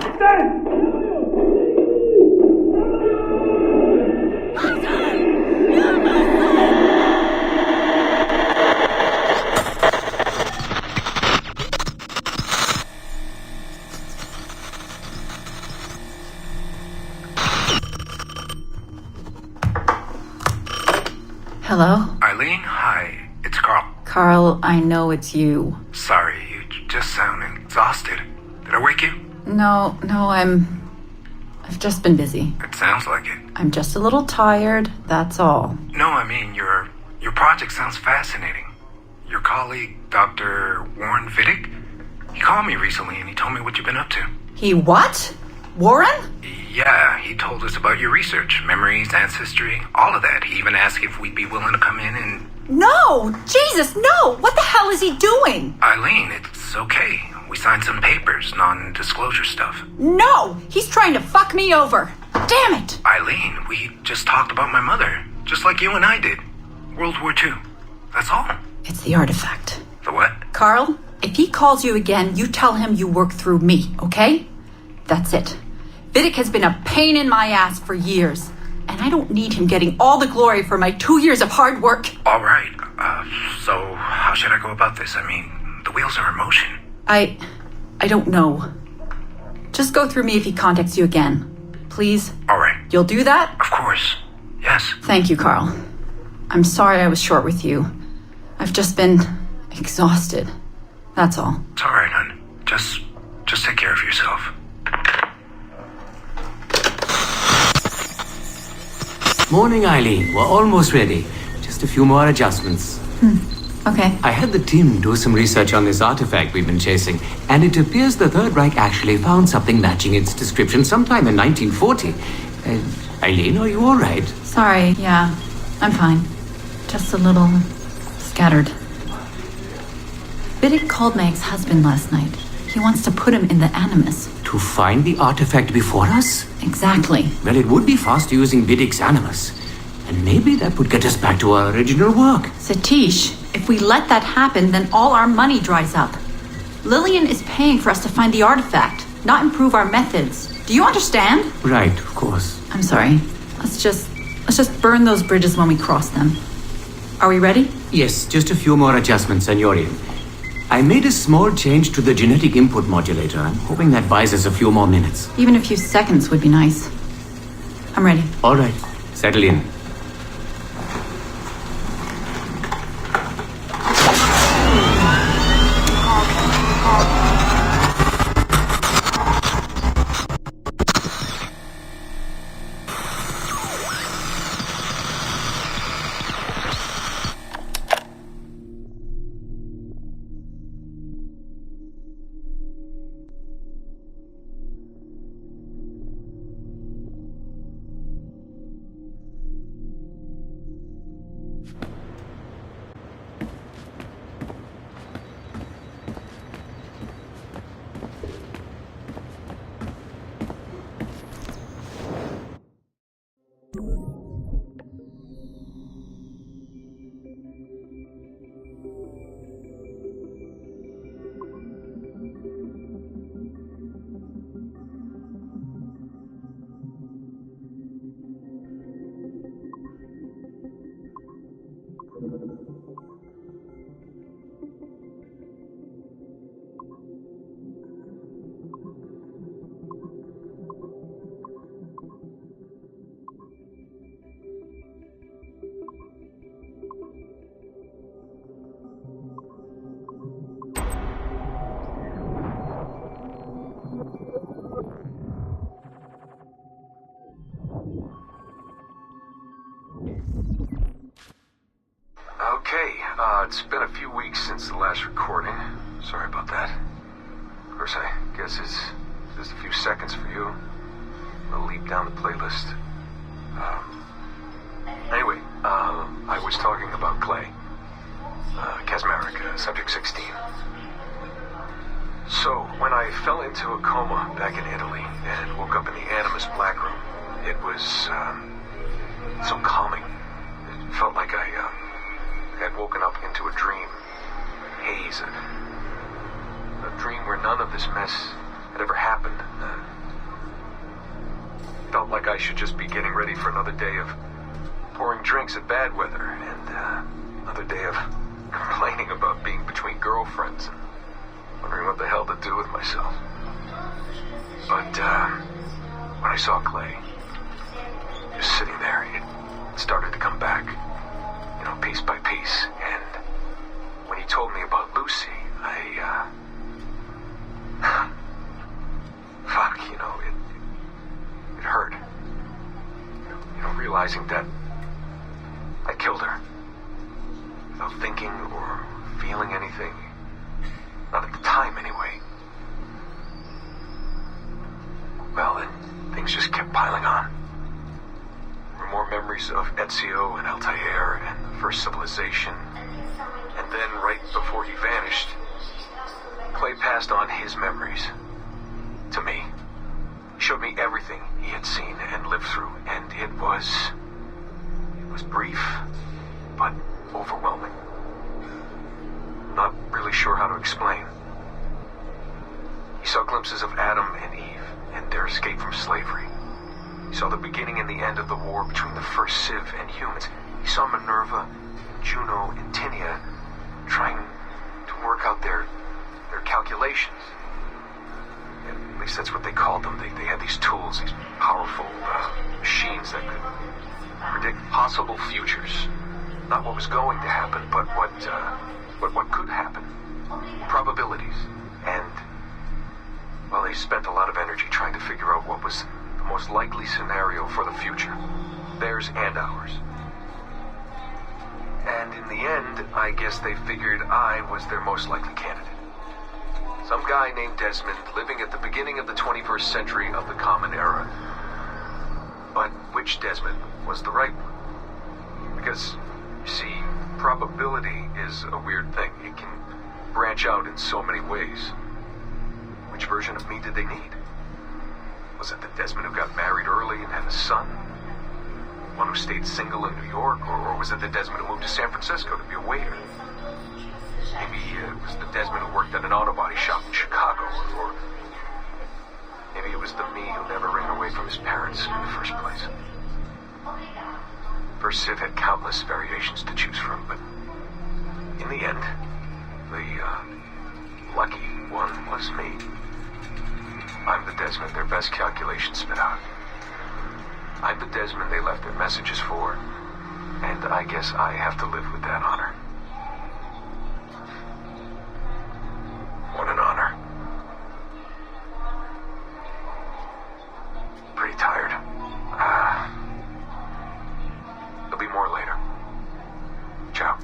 [SPEAKER 16] Hello?
[SPEAKER 20] Eileen, hi. It's Carl.
[SPEAKER 16] Carl, I know it's you.
[SPEAKER 20] Sorry, you just sound exhausted. Did I wake you?
[SPEAKER 16] No, I've just been busy.
[SPEAKER 20] It sounds like it.
[SPEAKER 16] I'm just a little tired, that's all.
[SPEAKER 20] No, I mean, your project sounds fascinating. Your colleague, Dr. Warren Vidic, he called me recently and he told me what you've been up to.
[SPEAKER 16] He what? Warren?
[SPEAKER 20] Yeah, he told us about your research, memories, ancestry, all of that. He even asked if we'd be willing to come in and...
[SPEAKER 16] No! Jesus, no! What the hell is he doing?
[SPEAKER 20] Eileen, it's okay. We signed some papers, non-disclosure stuff.
[SPEAKER 16] No! He's trying to fuck me over. Damn it!
[SPEAKER 20] Eileen, we just talked about my mother, just like you and I did. World War II. That's all.
[SPEAKER 16] It's the artifact.
[SPEAKER 20] The what?
[SPEAKER 16] Carl, if he calls you again, you tell him you work through me, okay? That's it. Vidic has been a pain in my ass for years, and I don't need him getting all the glory for my 2 years of hard work.
[SPEAKER 20] All right. So how should I go about this? I mean, the wheels are in motion.
[SPEAKER 16] I don't know. Just go through me if he contacts you again. Please?
[SPEAKER 20] All right.
[SPEAKER 16] You'll do that?
[SPEAKER 20] Of course. Yes.
[SPEAKER 16] Thank you, Carl. I'm sorry I was short with you. I've just been exhausted. That's all.
[SPEAKER 20] It's all right, hon. Just take care of yourself.
[SPEAKER 17] Morning, Eileen. We're almost ready. Just a few more adjustments.
[SPEAKER 16] Okay.
[SPEAKER 17] I had the team do some research on this artifact we've been chasing, and it appears the Third Reich actually found something matching its description sometime in 1940. Eileen, are you all right?
[SPEAKER 16] Sorry, yeah, I'm fine. Just a little scattered. Vidic called my ex-husband last night. He wants to put him in the Animus.
[SPEAKER 17] To find the artifact before us?
[SPEAKER 16] Exactly.
[SPEAKER 17] Well, it would be fast using Vidic's Animus. And maybe that would get us back to our original work.
[SPEAKER 16] Satish, if we let that happen, then all our money dries up. Lillian is paying for us to find the artifact, not improve our methods. Do you understand?
[SPEAKER 17] Right, of course.
[SPEAKER 16] I'm sorry. Let's just burn those bridges when we cross them. Are we ready?
[SPEAKER 17] Yes, just a few more adjustments, Senorian. I made a small change to the genetic input modulator. I'm hoping that buys us a few more minutes.
[SPEAKER 16] Even a few seconds would be nice. I'm ready.
[SPEAKER 17] All right. Settle in.
[SPEAKER 20] It's been a few weeks since the last recording. Sorry about that. Of course, I guess it's just a few seconds for you. I'll leap down the playlist. Anyway, I was talking about Clay. Casmeric, Subject 16. So, when I fell into a coma back in Italy and woke up in the Animus Black Room, it was, so calming. It felt like I had woken up into a dream. Haze. A dream where none of this mess had ever happened. Felt like I should just be getting ready for another day of pouring drinks at bad weather and another day of complaining about being between girlfriends and wondering what the hell to do with myself. But when I saw Clay just sitting there, it started to come back, you know, piece by piece. And when he told me about Lucy, fuck, you know, it hurt. You know, realizing that I killed her without thinking or feeling anything. Not at the time, anyway. Well, then things just kept piling on. There were more memories of Ezio and Altair and the first civilization. And then, right before he vanished, Clay passed on his memories to me. He showed me everything he had seen and lived through, and it was brief, but overwhelming. Not really sure how to explain. He saw glimpses of Adam and Eve and their escape from slavery. He saw the beginning and the end of the war between the first Civ and humans. He saw Minerva, Juno, and Tinia trying to work out their calculations. At least that's what they called them. They had these tools, these powerful machines that could predict possible futures. Not what was going to happen, but what could happen. Probabilities. And, well, they spent a lot of energy trying to figure out what was the most likely scenario for the future. Theirs and ours. And in the end, I guess they figured I was their most likely candidate. Some guy named Desmond living at the beginning of the 21st century of the Common Era. But which Desmond was the right one? Because, you see, probability is a weird thing. It can branch out in so many ways. Which version of me did they need? Was it the Desmond who got married early and had a son? One who stayed single in New York? Or was it the Desmond who moved to San Francisco to be a waiter? Maybe it was the Desmond who worked at an auto body shop in Chicago, or maybe it was the me who never ran away from his parents in the first place. First Civ had countless variations to choose from, but in the end, the lucky one was me. I'm the Desmond their best calculations spit out. I'm the Desmond they left their messages for, and I guess I have to live with that honor. What an honor. Pretty tired. There'll be more later. Ciao.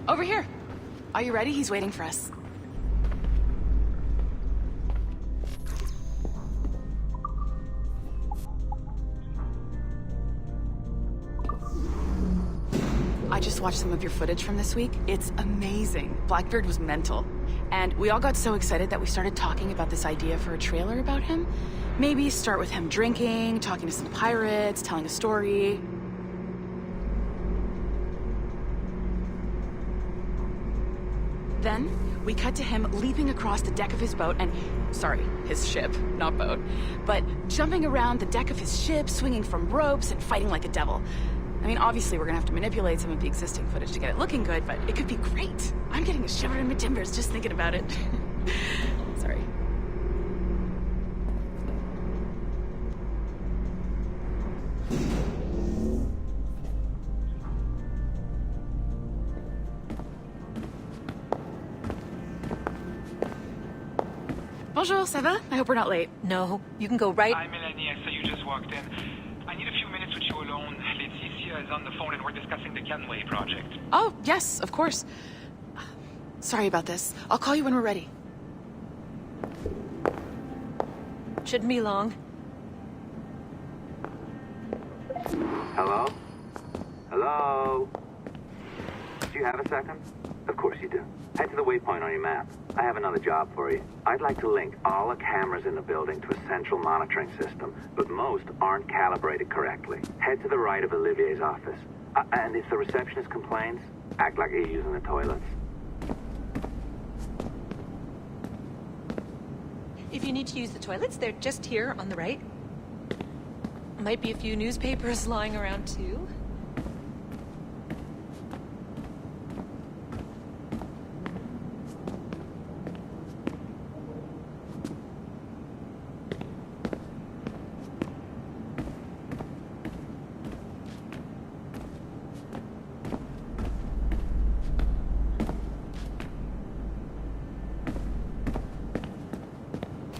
[SPEAKER 21] Over here. Are you ready? He's waiting for us. I just watched some of your footage from this week. It's amazing. Blackbeard was mental. And we all got so excited that we started talking about this idea for a trailer about him. Maybe start with him drinking, talking to some pirates, telling a story. Then, we cut to him leaping across the deck of his boat and... Sorry, his ship, not boat. But jumping around the deck of his ship, swinging from ropes, and fighting like a devil. I mean, obviously we're gonna have to manipulate some of the existing footage to get it looking good, but it could be great. I'm getting a shiver in my timbers just thinking about it. Sorry. Bonjour, ça va? I hope we're not late.
[SPEAKER 12] No, you can go right...
[SPEAKER 8] Hi, Melanie. I saw you just walked in. I need a few minutes with you alone. Laetitia is on the phone and we're discussing the Kenway project.
[SPEAKER 21] Oh, yes, of course. Sorry about this. I'll call you when we're ready.
[SPEAKER 12] Shouldn't be long.
[SPEAKER 13] Hello? Hello? Do you have a second? Of course you do. Head to the waypoint on your map. I have another job for you. I'd like to link all the cameras in the building to a central monitoring system, but most aren't calibrated correctly. Head to the right of Olivier's office. And if the receptionist complains, act like you're using the toilets.
[SPEAKER 12] If you need to use the toilets, they're just here on the right. Might be a few newspapers lying around too.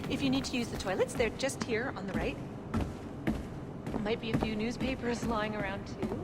[SPEAKER 12] If you need to use the toilets, they're just here on the right. Might be a few newspapers lying around too.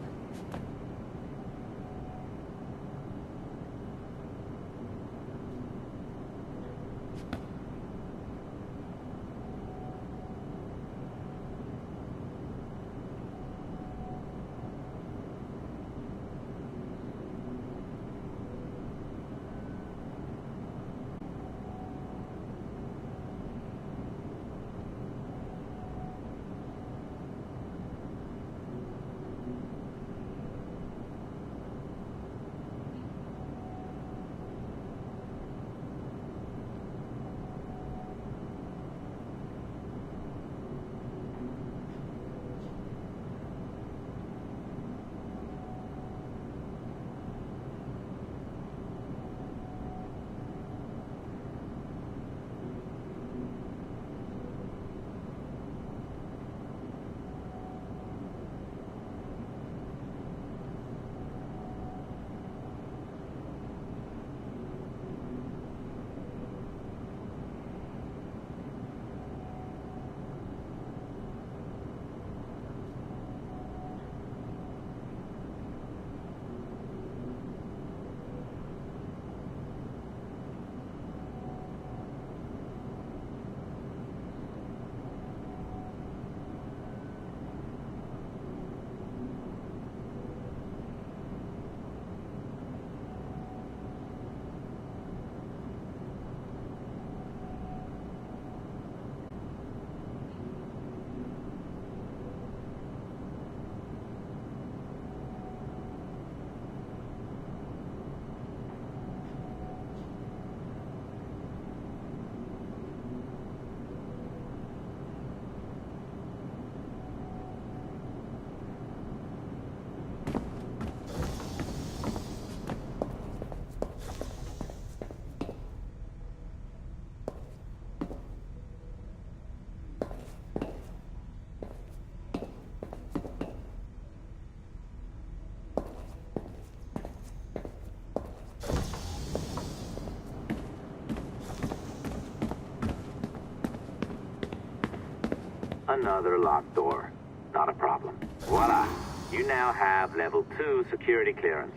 [SPEAKER 13] Another locked door. Not a problem. Voila! You now have level 2 security clearance.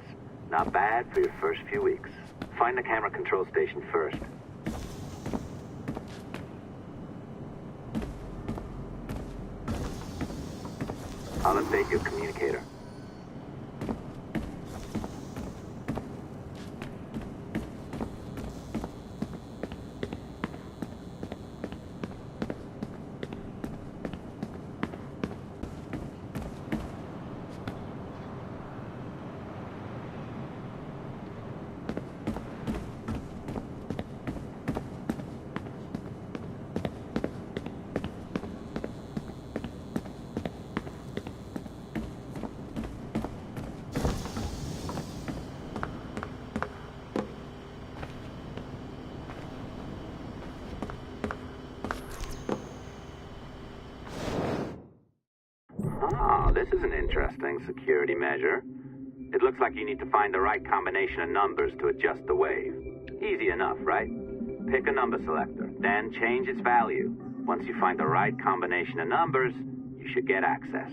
[SPEAKER 13] Not bad for your first few weeks. Find the camera control station first. I'll update your communicator. This is an interesting security measure. It looks like you need to find the right combination of numbers to adjust the wave. Easy enough, right? Pick a number selector. Then change its value. Once you find the right combination of numbers, you should get access.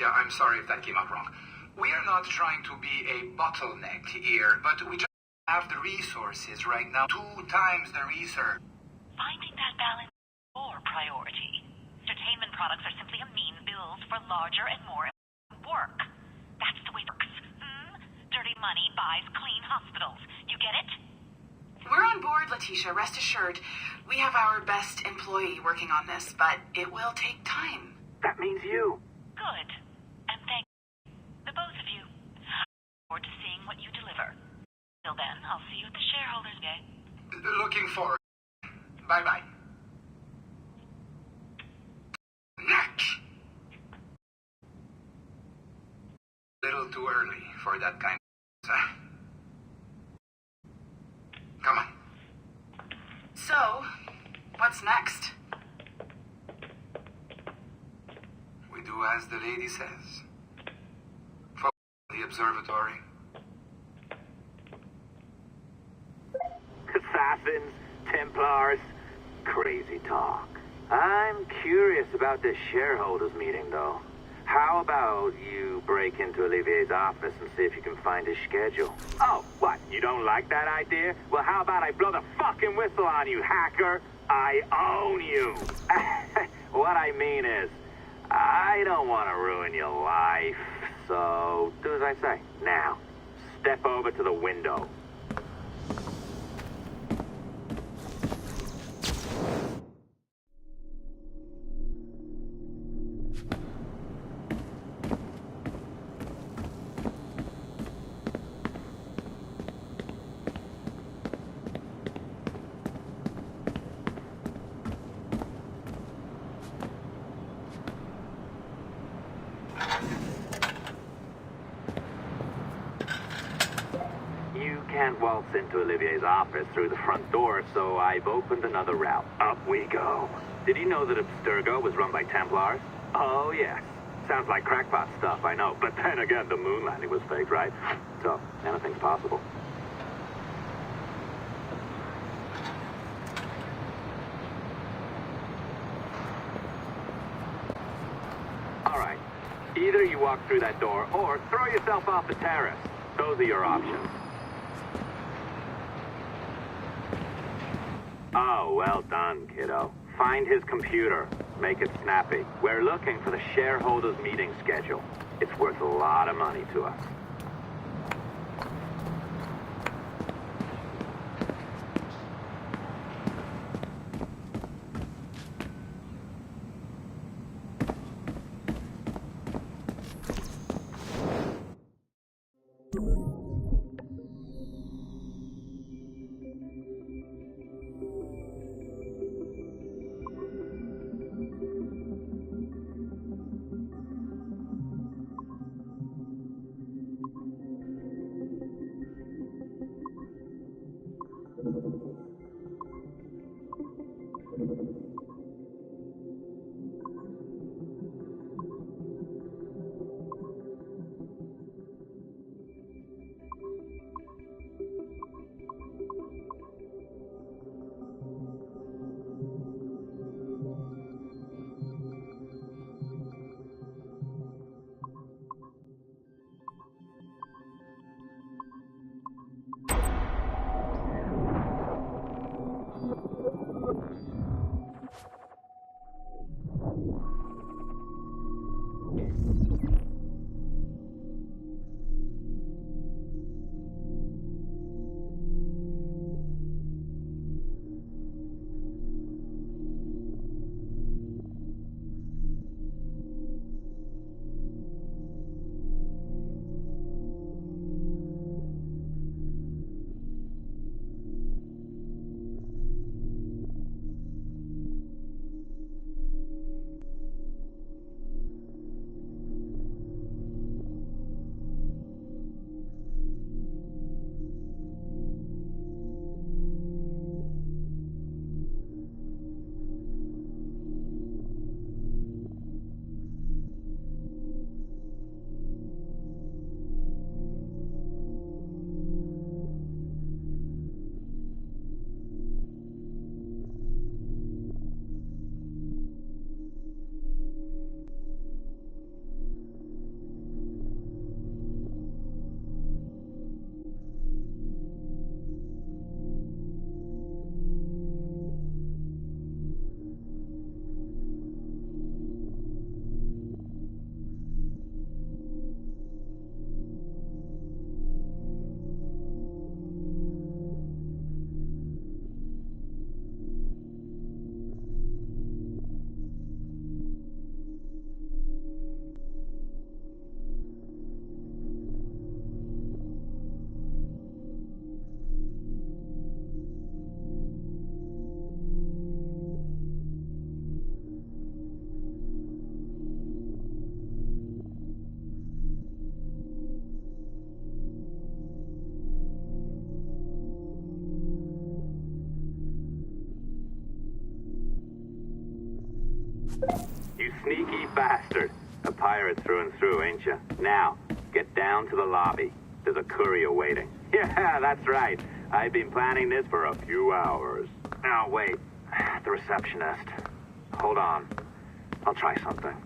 [SPEAKER 1] I'm sorry if that came out wrong. We are not trying to be a bottleneck here, but we just have the resources right now. 2 times the research.
[SPEAKER 22] Finding that balance is your priority. Entertainment products are simply a means built for larger and more work. That's the way it works. Dirty money buys clean hospitals. You get it?
[SPEAKER 21] We're on board, Letitia. Rest assured. We have our best employee working on this, but it will take time.
[SPEAKER 13] That means you.
[SPEAKER 22] Good. And thank you, the both of you. I look forward to seeing what you deliver. Till then, I'll see you at the shareholders' day.
[SPEAKER 1] Looking forward. Bye-bye. Next. Little too early for that kind of... Come on.
[SPEAKER 21] So, what's next?
[SPEAKER 1] We do as the lady says. For the observatory.
[SPEAKER 13] Assassins, Templars, crazy talk. I'm curious about this shareholders meeting, though. How about you break into Olivier's office and see if you can find his schedule? Oh, what? You don't like that idea? Well, how about I blow the fucking whistle on you, hacker? I own you. What I mean is, I don't want to ruin your life, so do as I say. Now, step over to the window. Can't waltz into Olivier's office through the front door, so I've opened another route. Up we go. Did you know that Abstergo was run by Templars? Oh, yes. Sounds like crackpot stuff, I know. But then again, the moon landing was fake, right? So, anything's possible. All right. Either you walk through that door or throw yourself off the terrace. Those are your options. Oh, well done, kiddo. Find his computer. Make it snappy. We're looking for the shareholders meeting schedule. It's worth a lot of money to us. sneaky bastard. A pirate through and through, ain't you? Now, get down to the lobby. There's a courier waiting. Yeah, that's right. I've been planning this for a few hours. Now, wait. The receptionist. Hold on. I'll try something.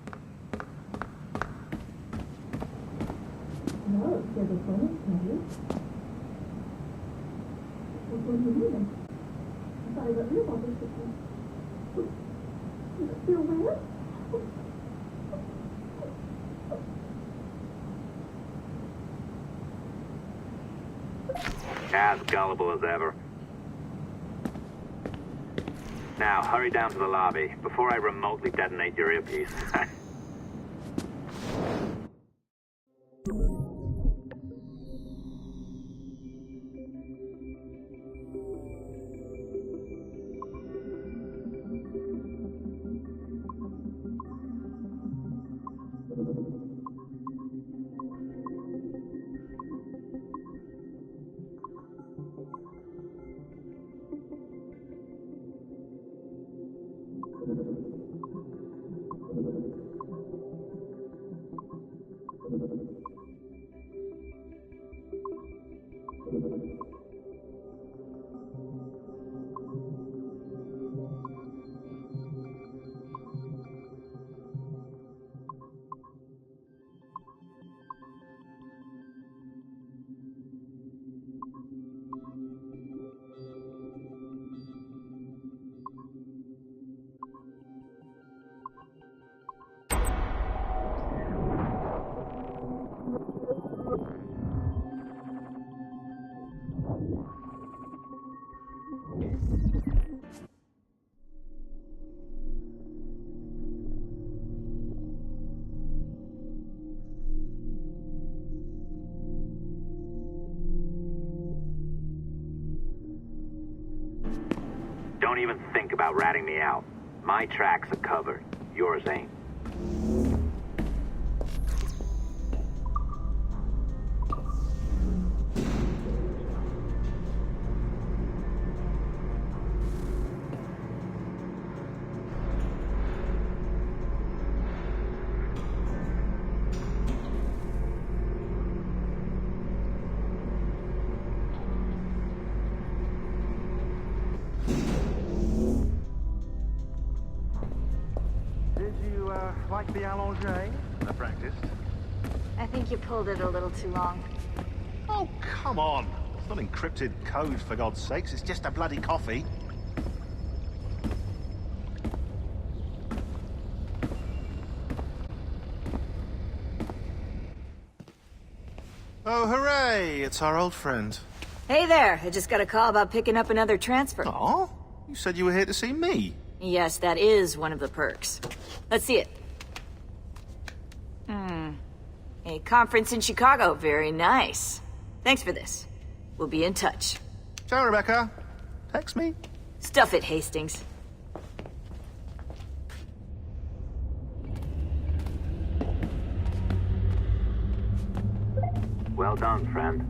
[SPEAKER 13] As gullible as ever. Now, hurry down to the lobby before I remotely detonate your earpiece. Don't even think about ratting me out. My tracks are covered. Yours ain't.
[SPEAKER 5] Like the allongé? I practiced.
[SPEAKER 3] I think you pulled it a little too long.
[SPEAKER 5] Oh, come on. It's not encrypted code, for God's sakes. It's just a bloody coffee. Oh, hooray! It's our old friend.
[SPEAKER 3] Hey there. I just got a call about picking up another transfer.
[SPEAKER 5] Oh? You said you were here to see me.
[SPEAKER 3] Yes, that is one of the perks. Let's see it. A conference in Chicago. Very nice. Thanks for this. We'll be in touch.
[SPEAKER 5] Ciao, Rebecca. Text me.
[SPEAKER 3] Stuff it, Hastings.
[SPEAKER 13] Well done, friend.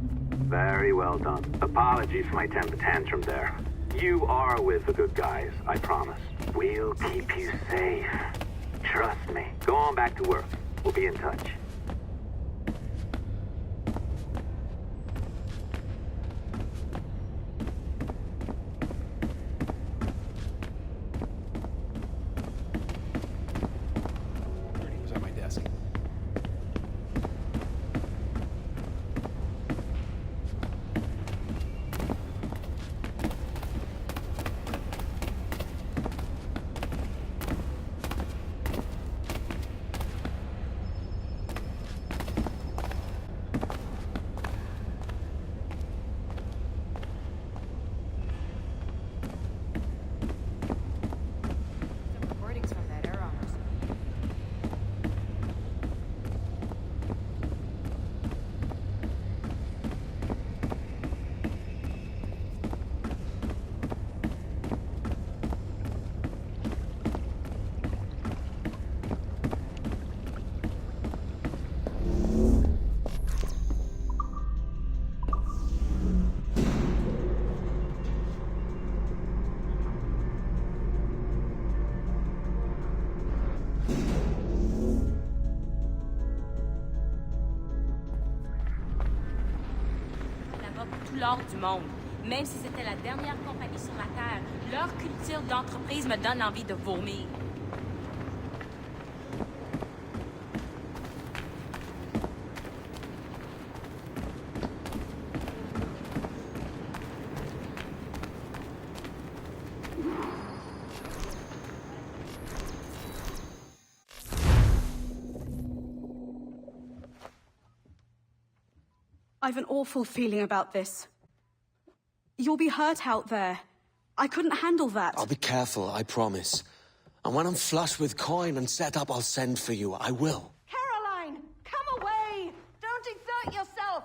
[SPEAKER 13] Very well done. Apologies for my temper tantrum there. You are with the good guys, I promise. We'll keep you safe. Trust me. Go on back to work. We'll be in touch.
[SPEAKER 5] He was at my desk.
[SPEAKER 9] l'or du monde. Même si c'était la dernière compagnie sur la Terre, leur culture d'entreprise me donne envie de vomir.
[SPEAKER 10] I've an awful feeling about this. You'll be hurt out there. I couldn't handle that.
[SPEAKER 6] I'll be careful, I promise. And when I'm flush with coin and set up, I'll send for you. I will.
[SPEAKER 10] Caroline! Come away! Don't exert yourself!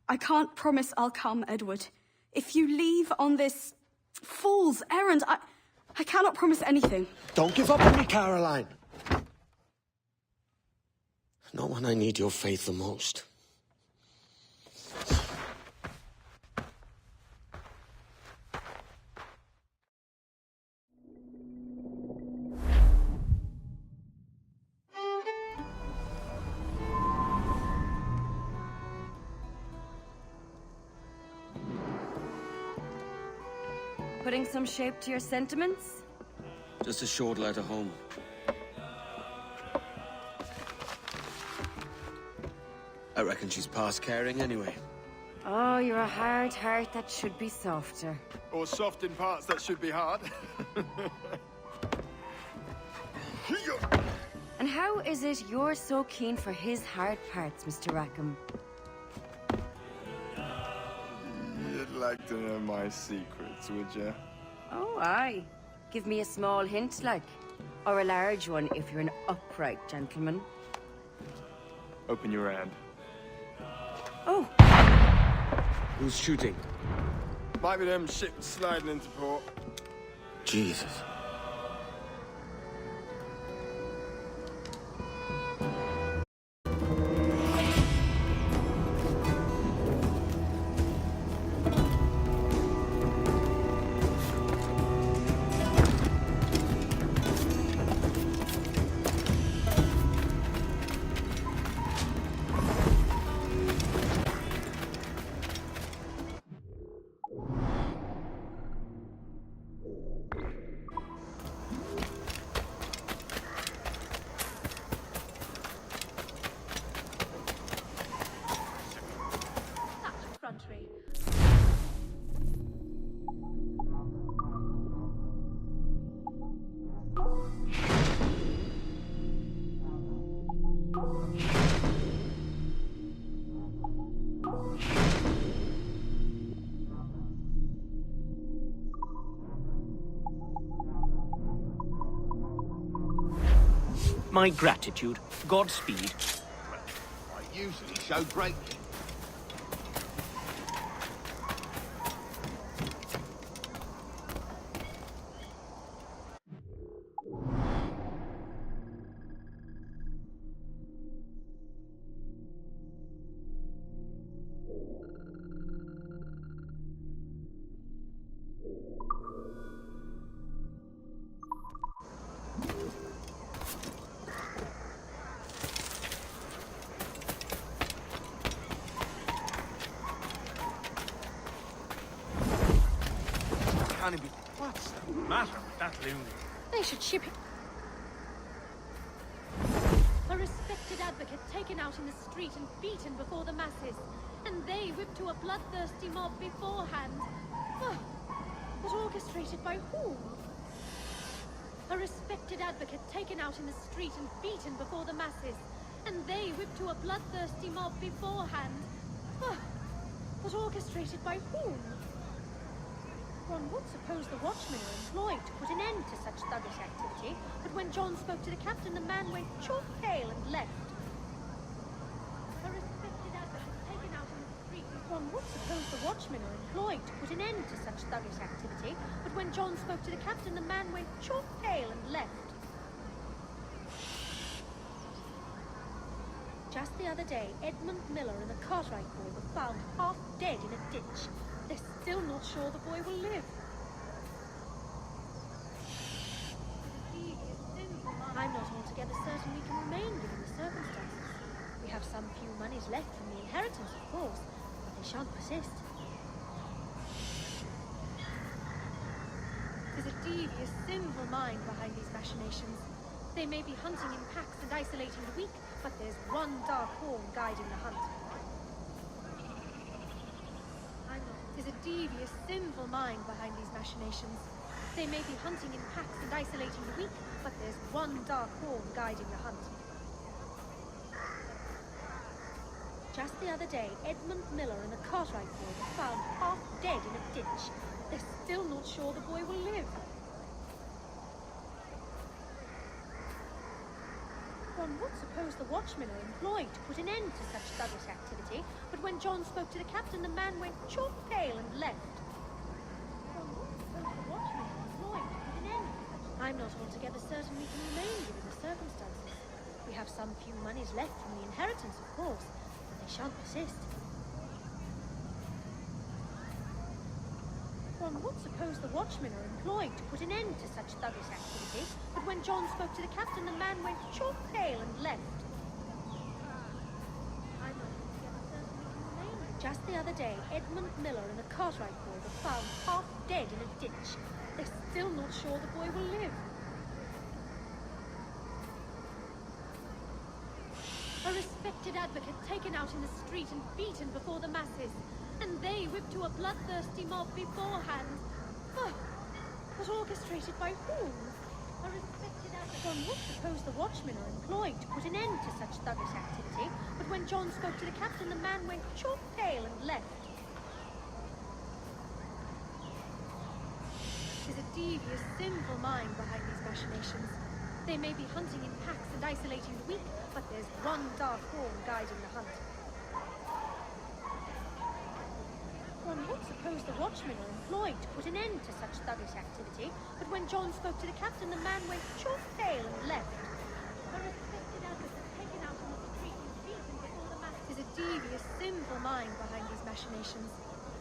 [SPEAKER 10] I can't promise I'll come, Edward. If you leave on this fool's errand, I cannot promise anything.
[SPEAKER 6] Don't give up on me, Caroline! Not when I need your faith the most.
[SPEAKER 9] Putting some shape to your sentiments?
[SPEAKER 7] Just a short letter home. I reckon she's past caring anyway.
[SPEAKER 9] Oh, you're a hard heart that should be softer.
[SPEAKER 2] Or soft in parts that should be hard.
[SPEAKER 9] And how is it you're so keen for his hard parts, Mr. Rackham?
[SPEAKER 2] You'd like to know my secrets, would you?
[SPEAKER 9] Oh, aye. Give me a small hint, like. Or a large one, if you're an upright gentleman.
[SPEAKER 2] Open your hand.
[SPEAKER 9] Oh!
[SPEAKER 7] Who's shooting?
[SPEAKER 2] Might be them ships sliding into port.
[SPEAKER 6] Jesus.
[SPEAKER 23] My gratitude. Godspeed.
[SPEAKER 5] I usually show great.
[SPEAKER 4] What's the matter with that loony?
[SPEAKER 24] They should ship him. A respected advocate taken out in the street and beaten before the masses, and they whipped to a bloodthirsty mob beforehand. Oh, but orchestrated by whom? A respected advocate taken out in the street and beaten before the masses, and they whipped to a bloodthirsty mob beforehand. Oh, but orchestrated by whom? One would suppose the watchmen are employed to put an end to such thuggish activity, but when John spoke to the captain, the man went chalk pale and left. A respected advocate taken out in the street. One would suppose the watchmen are employed to put an end to such thuggish activity, but when John spoke to the captain, the man went chalk pale and left. Just the other day, Edmund Miller and the Cartwright boy were found half dead in a ditch. They're still not sure the boy will live. I'm not altogether certain we can remain given the circumstances. We have some few money monies left from the inheritance, of course, but they shan't persist. There's a devious, sinful mind behind these machinations. They may be hunting in packs and isolating the weak, but there's one dark horn guiding the hunt. There's a devious, sinful mind behind these machinations. They may be hunting in packs and isolating the weak, but there's one dark horn guiding the hunt. Just the other day, Edmund Miller and the Cartwright boy were found half dead in a ditch. They're still not sure the boy will live. One would suppose the watchmen are employed to put an end to such thuggish activity, but when John spoke to the captain, the man went chalk pale and left. One would suppose the watchmen are employed to put an end to such... I'm not altogether certain we can remain given the circumstances. We have some few moneys left from the inheritance, of course, but they shan't persist. One would suppose the watchmen are employed to put an end to such thuggish activity, but when John spoke to the captain, the man went chalk pale and left. I'm not altogether certain we can remain. Just the other day, Edmund Miller and the Cartwright boy were found half dead in a ditch. They're still not sure the boy will live. A respected advocate taken out in the street and beaten before the masses. And they whipped to a bloodthirsty mob beforehand. Oh, but orchestrated by whom? A respected advocate. One would suppose the watchmen are employed to put an end to such thuggish activity, but when John spoke to the captain, the man went chalk pale and left. There's a devious, sinful mind behind these machinations. They may be hunting in packs and isolating the weak, but there's one dark horn guiding the hunt. One would suppose the watchmen are employed to put an end to such thuggish activity, but when John spoke to the captain, the man went chalk pale and left. A respected advocate taken out on the street and beaten before the masses. There's a devious, sinful mind behind these machinations.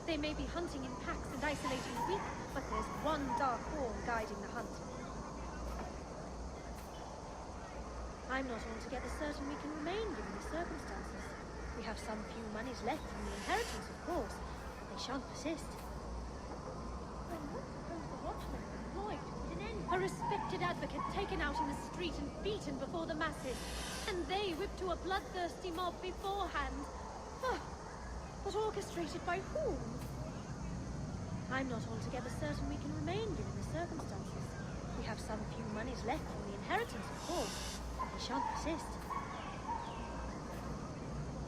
[SPEAKER 24] They may be hunting in packs and isolating the weak, but there's one dark horn guiding the hunt. I'm not altogether certain we can remain given the circumstances. We have some few moneys left from the inheritance, of course, but they shan't persist. One would suppose the watchmen are employed to put an end. A respected advocate taken out in the street and beaten before the masses, and they whipped to a bloodthirsty mob beforehand. Oh, but orchestrated by whom? I'm not altogether certain we can remain given the circumstances. We have some few moneys left from the inheritance, of course. They shan't persist.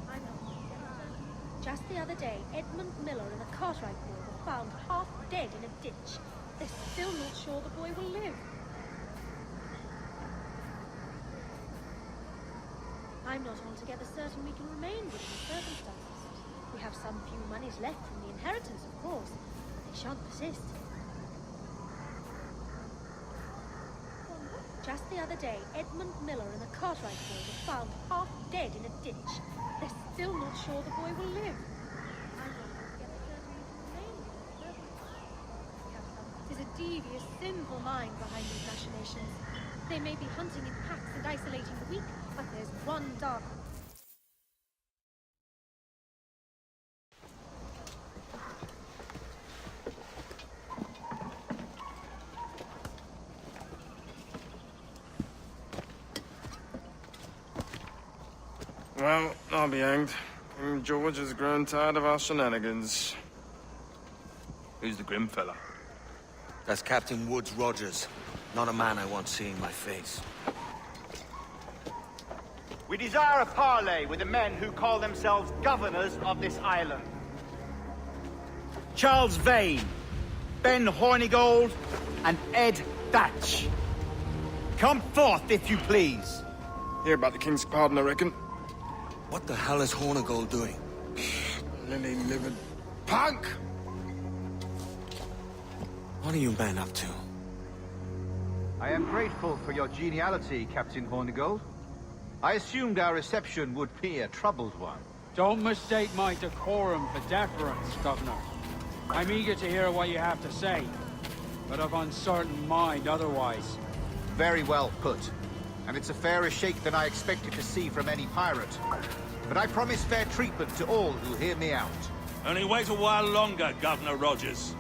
[SPEAKER 24] I'm not altogether certain. Just the other day, Edmund Miller and the Cartwright boy were found half dead in a ditch. They're still not sure the boy will live. I'm not altogether certain we can remain given the circumstances. We have some few moneys left from the inheritance, of course, but they shan't persist. Just the other day, Edmund Miller and the Cartwright boy were found half dead in a ditch. They're still not sure the boy will live. I'm not altogether certain we can remain given the circumstances. We have some. There's a devious, sinful mind behind these machinations. They may be hunting in packs and isolating the weak, but there's one dark...
[SPEAKER 2] Well, I'll be hanged. King George has grown tired of our shenanigans.
[SPEAKER 11] Who's the grim fella?
[SPEAKER 7] That's Captain Woods Rogers. Not a man I want seeing my face.
[SPEAKER 5] We desire a parley with the men who call themselves governors of this island. Charles Vane, Ben Hornigold, and Ed Thatch. Come forth, if you please.
[SPEAKER 2] Hear about the King's pardon, I reckon.
[SPEAKER 7] What the hell is Hornigold doing?
[SPEAKER 2] Lily-livered punk!
[SPEAKER 7] What are you men up to?
[SPEAKER 14] I am grateful for your geniality, Captain Hornigold. I assumed our reception would be a troubled one.
[SPEAKER 15] Don't mistake my decorum for deference, Governor. I'm eager to hear what you have to say, but of uncertain mind otherwise.
[SPEAKER 14] Very well put. and it's a fairer shake than I expected to see from any pirate. But I promise fair treatment to all who hear me out.
[SPEAKER 11] Only wait a while longer, Governor Rogers.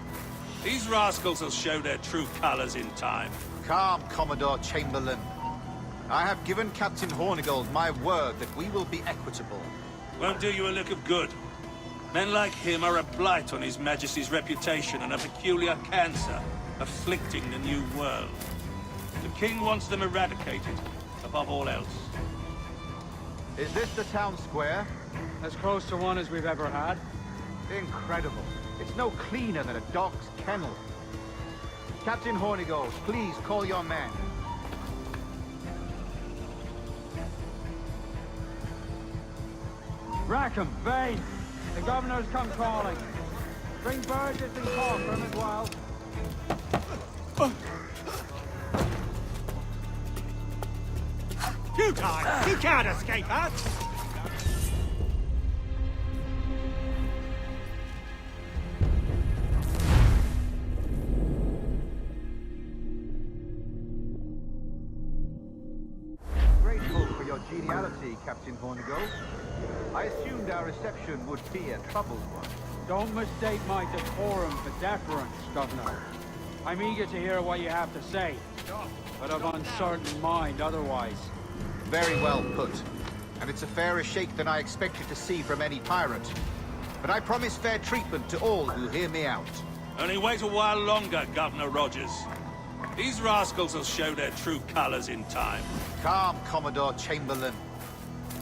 [SPEAKER 11] These rascals will show their true colors in time.
[SPEAKER 14] Calm, Commodore Chamberlain. I have given Captain Hornigold my word that we will be equitable.
[SPEAKER 11] Won't do you a lick of good. Men like him are a blight on His Majesty's reputation and a peculiar cancer afflicting the New World. The King wants them eradicated, above all else.
[SPEAKER 14] Is this the town square?
[SPEAKER 15] As close to one as we've ever had.
[SPEAKER 14] Incredible. It's no cleaner than a dog's kennel. Captain Hornigold, please call your men.
[SPEAKER 15] Rackham, Vane, the governor's come calling. Bring Burgess and Corcoran as well.
[SPEAKER 4] Futile! You can't escape us!
[SPEAKER 14] Grateful for your geniality, Captain Hornigold. I assumed our reception would be a troubled one.
[SPEAKER 15] Don't mistake my decorum for deference, Governor. I'm eager to hear what you have to say, but of uncertain mind otherwise.
[SPEAKER 14] Very well put. And it's a fairer shake than I expected to see from any pirate. But I promise fair treatment to all who hear me out.
[SPEAKER 11] Only wait a while longer, Governor Rogers. These rascals will show their true colors in time.
[SPEAKER 14] Calm, Commodore Chamberlain.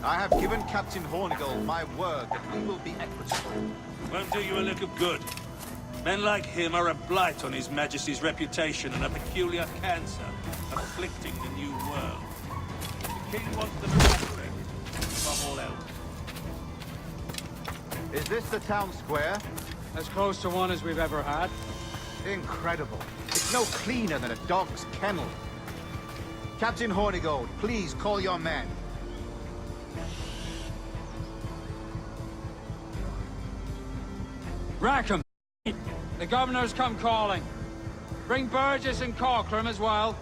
[SPEAKER 14] I have given Captain Hornigold my word that we will be equitable.
[SPEAKER 11] Won't do you a lick of good. Men like him are a blight on His Majesty's reputation and a peculiar cancer afflicting the New World. The King wants them eradicated, above all else.
[SPEAKER 14] Is this the town square?
[SPEAKER 15] As close to one as we've ever had.
[SPEAKER 14] Incredible. It's no cleaner than a dog's kennel. Captain Hornigold, please call your men.
[SPEAKER 15] Rackham, the governor's come calling. Bring Burgess and Corcoran as well.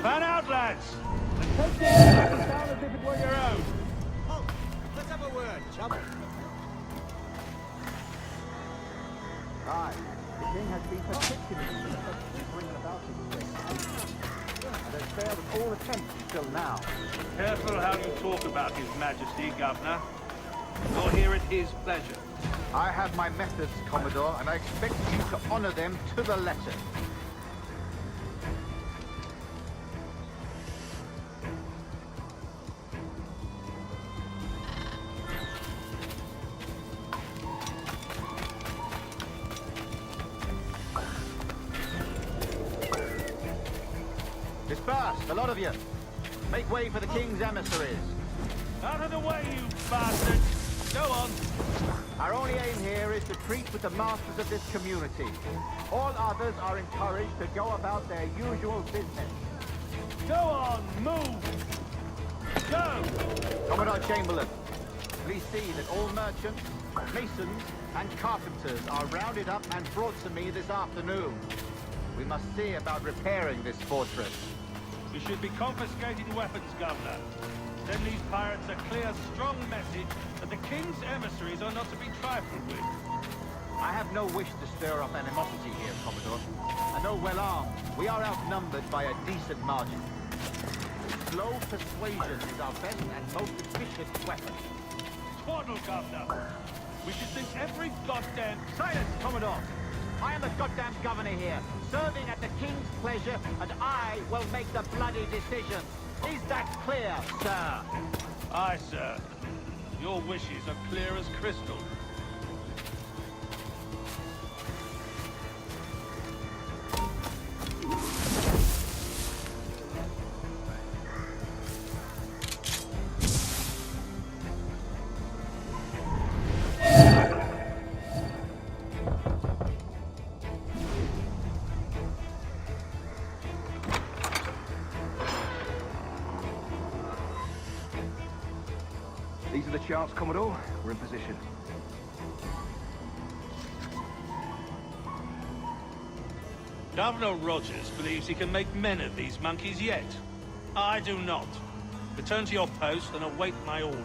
[SPEAKER 4] Fan out, lads! And take this down as if it were your own. Oh, let's have a word, chum.
[SPEAKER 14] Aye, the king has been particularly successful bringing about his thing. And has failed all attempts until now.
[SPEAKER 11] Careful how you talk about His Majesty, Governor. You're here at his pleasure.
[SPEAKER 14] I have my methods, Commodore, and I expect you to honor them to the letter. Disperse, a lot of you. Make way for the king's emissaries.
[SPEAKER 4] Out of the way, you bastards! Go on!
[SPEAKER 14] Our only aim here is to treat with the masters of this community. All others are encouraged to go about their usual business.
[SPEAKER 4] Go on, move! Go!
[SPEAKER 14] Commodore Chamberlain, please see that all merchants, masons, and carpenters are rounded up and brought to me this afternoon. We must see about repairing this fortress.
[SPEAKER 11] We should be confiscating weapons, Governor. Send these pirates a clear, strong message that the King's emissaries are not to be trifled with.
[SPEAKER 14] I have no wish to stir up animosity here, Commodore. And though well armed, we are outnumbered by a decent margin. Slow persuasion is our best and most efficient weapon.
[SPEAKER 11] Twaddle, Governor! We should think every goddamn...
[SPEAKER 14] Silence, Commodore! I am the goddamn governor here, serving at the king's pleasure, and I will make the bloody decision. Is that clear, sir?
[SPEAKER 11] Aye, sir. Your wishes are clear as crystal.
[SPEAKER 2] the chance, Commodore. We're in position.
[SPEAKER 11] Governor Rogers believes he can make men of these monkeys yet. I do not. Return to your post and await my orders.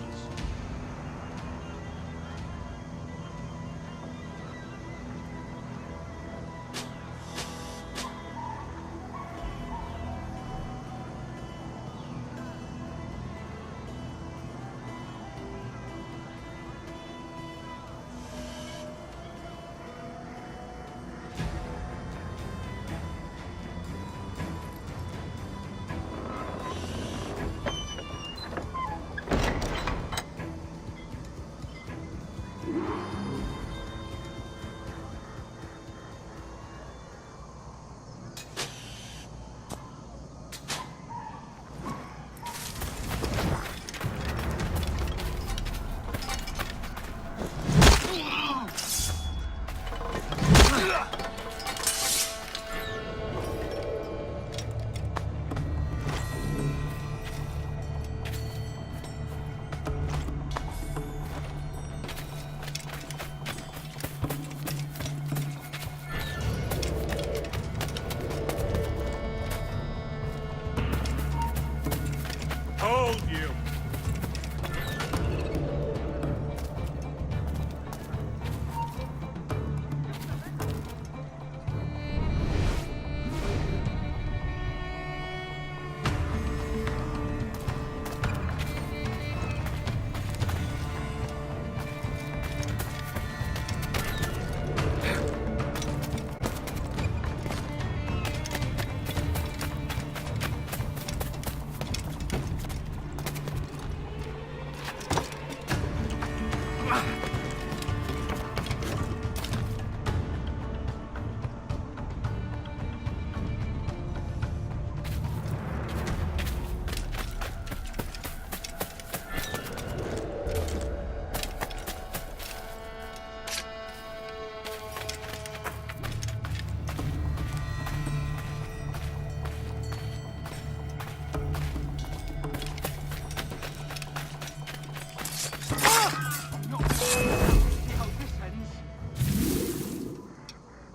[SPEAKER 11] Hold you!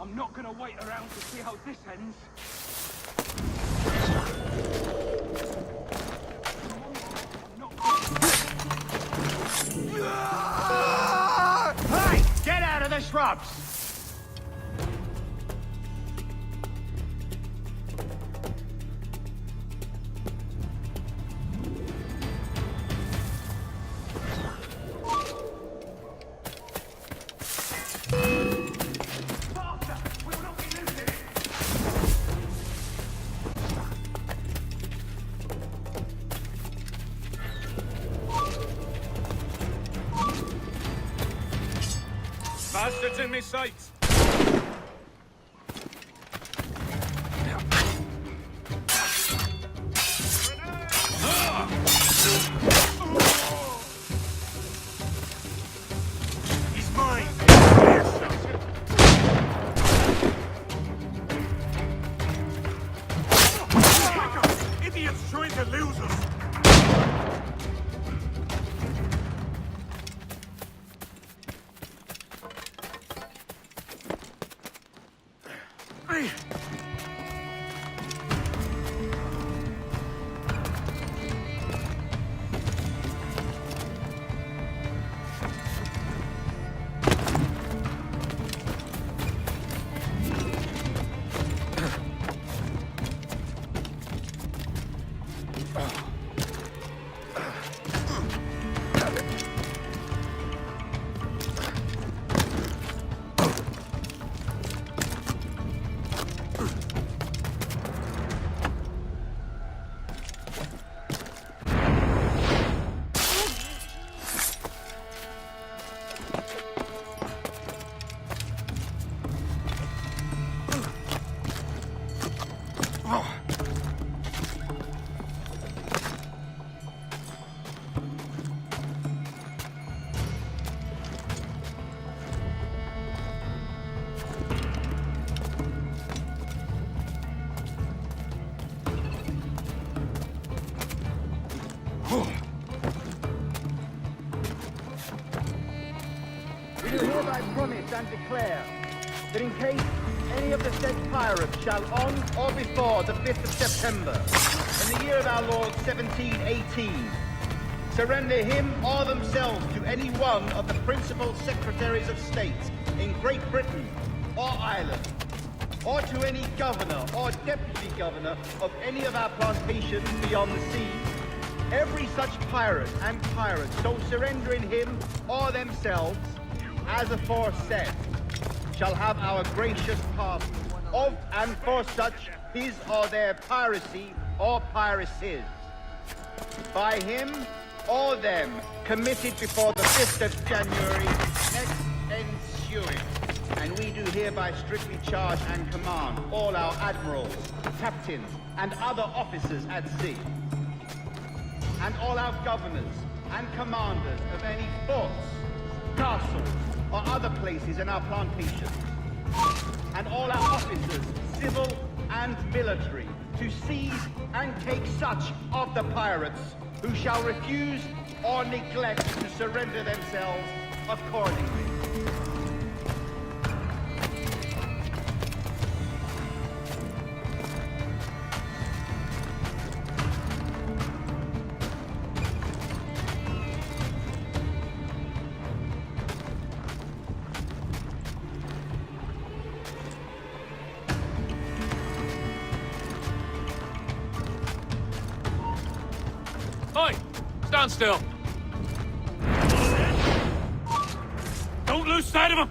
[SPEAKER 15] I'm not gonna wait around to see how this ends.
[SPEAKER 5] Hey! Get out of the shrubs!
[SPEAKER 11] Bastards in me sights! He's mine! Idiots trying to lose us!
[SPEAKER 5] and declare that in case any of the said pirates shall on or before the 5th of September, in the year of our Lord 1718, surrender him or themselves to any one of the principal secretaries of state in Great Britain or Ireland, or to any governor or deputy governor of any of our plantations beyond the seas, every such pirate and pirate so surrendering him or themselves, as aforesaid, shall have our gracious pardon of and for such his or their piracy or piracies, by him or them committed before the 5th of January next ensuing. And we do hereby strictly charge and command all our admirals, captains, and other officers at sea, and all our governors and commanders of any forts, castles, or other places in our plantation, and all our officers, civil and military, to seize and take such of the pirates who shall refuse or neglect to surrender themselves accordingly.
[SPEAKER 11] Oi! Stand still! Don't lose sight of him!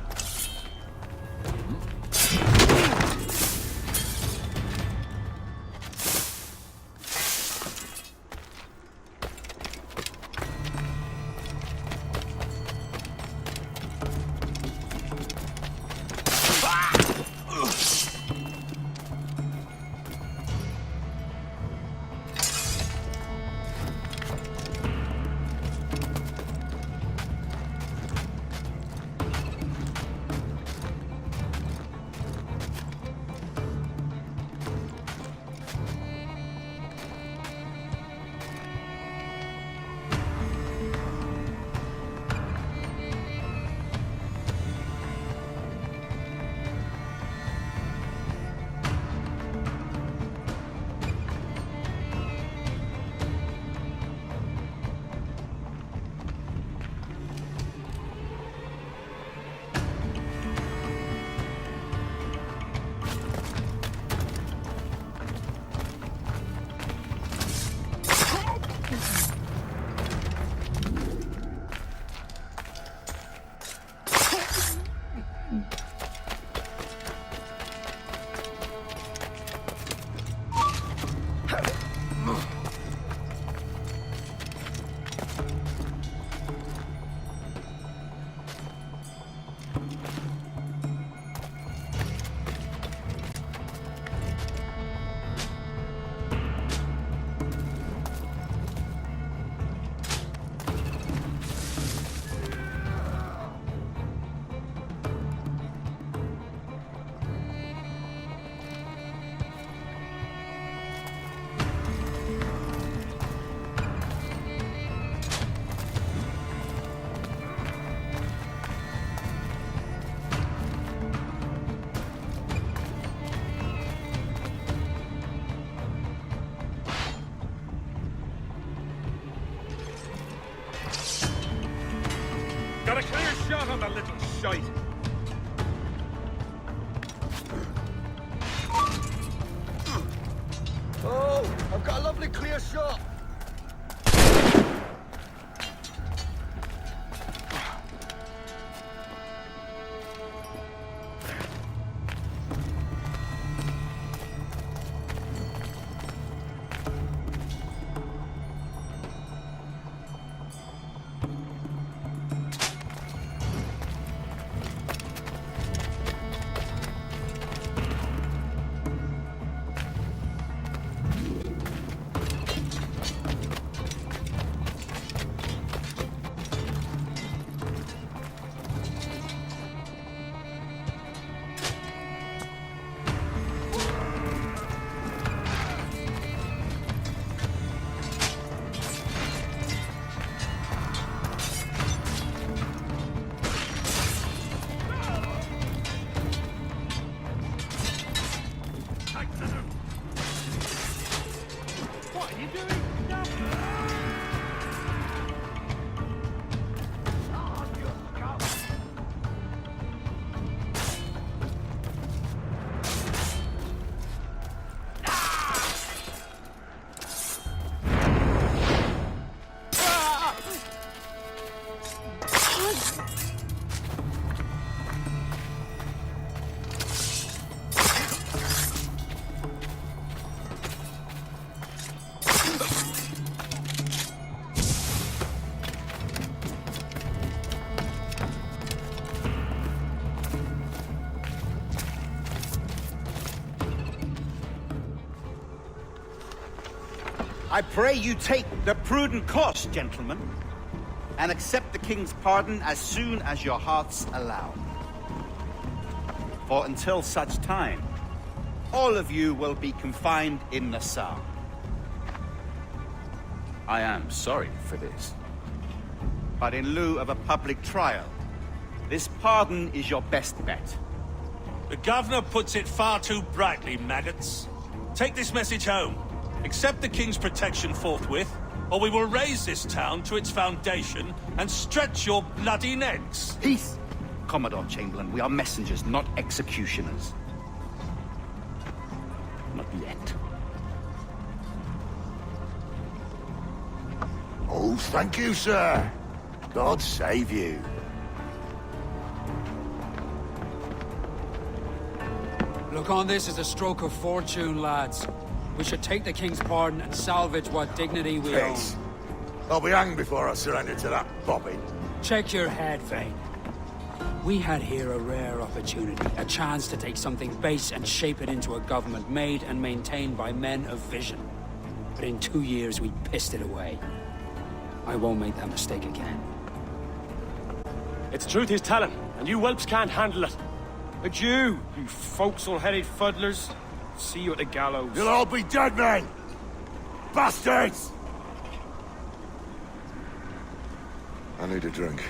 [SPEAKER 4] Got a clear shot on the little shite.
[SPEAKER 2] Oh, I've got a lovely clear shot.
[SPEAKER 4] you doing?
[SPEAKER 5] I pray you take the prudent course, gentlemen, and accept the king's pardon as soon as your hearts allow. For until such time, all of you will be confined in Nassau. I am sorry for this, but in lieu of a public trial, this pardon is your best bet.
[SPEAKER 11] The governor puts it far too brightly, maggots. Take this message home. Accept the king's protection forthwith, or we will raise this town to its foundation and stretch your bloody necks.
[SPEAKER 5] Peace! Commodore Chamberlain, we are messengers, not executioners. Not yet.
[SPEAKER 2] Oh, thank you, sir. God save you.
[SPEAKER 15] Look on this as a stroke of fortune, lads. We should take the king's pardon and salvage what dignity we own.
[SPEAKER 2] Yes. I'll be hanged before I surrender to that bobbin.
[SPEAKER 15] Check your head, Vane. We had here a rare opportunity, a chance to take something base and shape it into a government made and maintained by men of vision. But in 2 years, we pissed it away. I won't make that mistake again.
[SPEAKER 16] It's the truth he's telling, and you whelps can't handle it. Adieu, you forecastle-headed fuddlers. See you at the gallows.
[SPEAKER 2] You'll all be dead men! Bastards! I need a drink.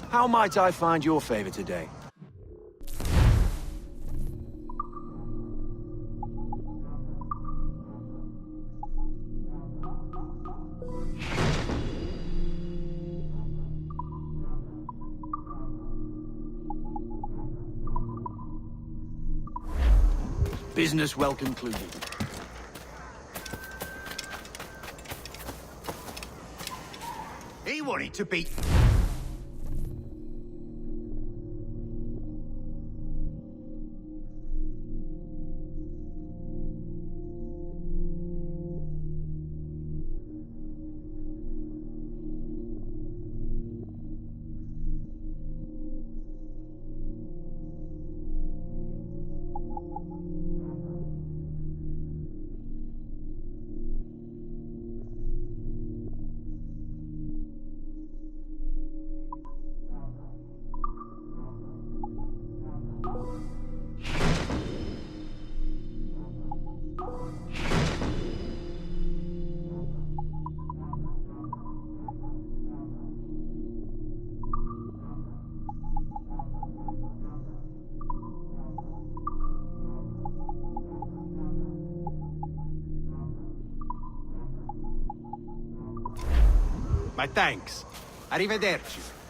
[SPEAKER 6] How might I find your favor today? Business well concluded.
[SPEAKER 5] He wanted to be... My thanks. Arrivederci.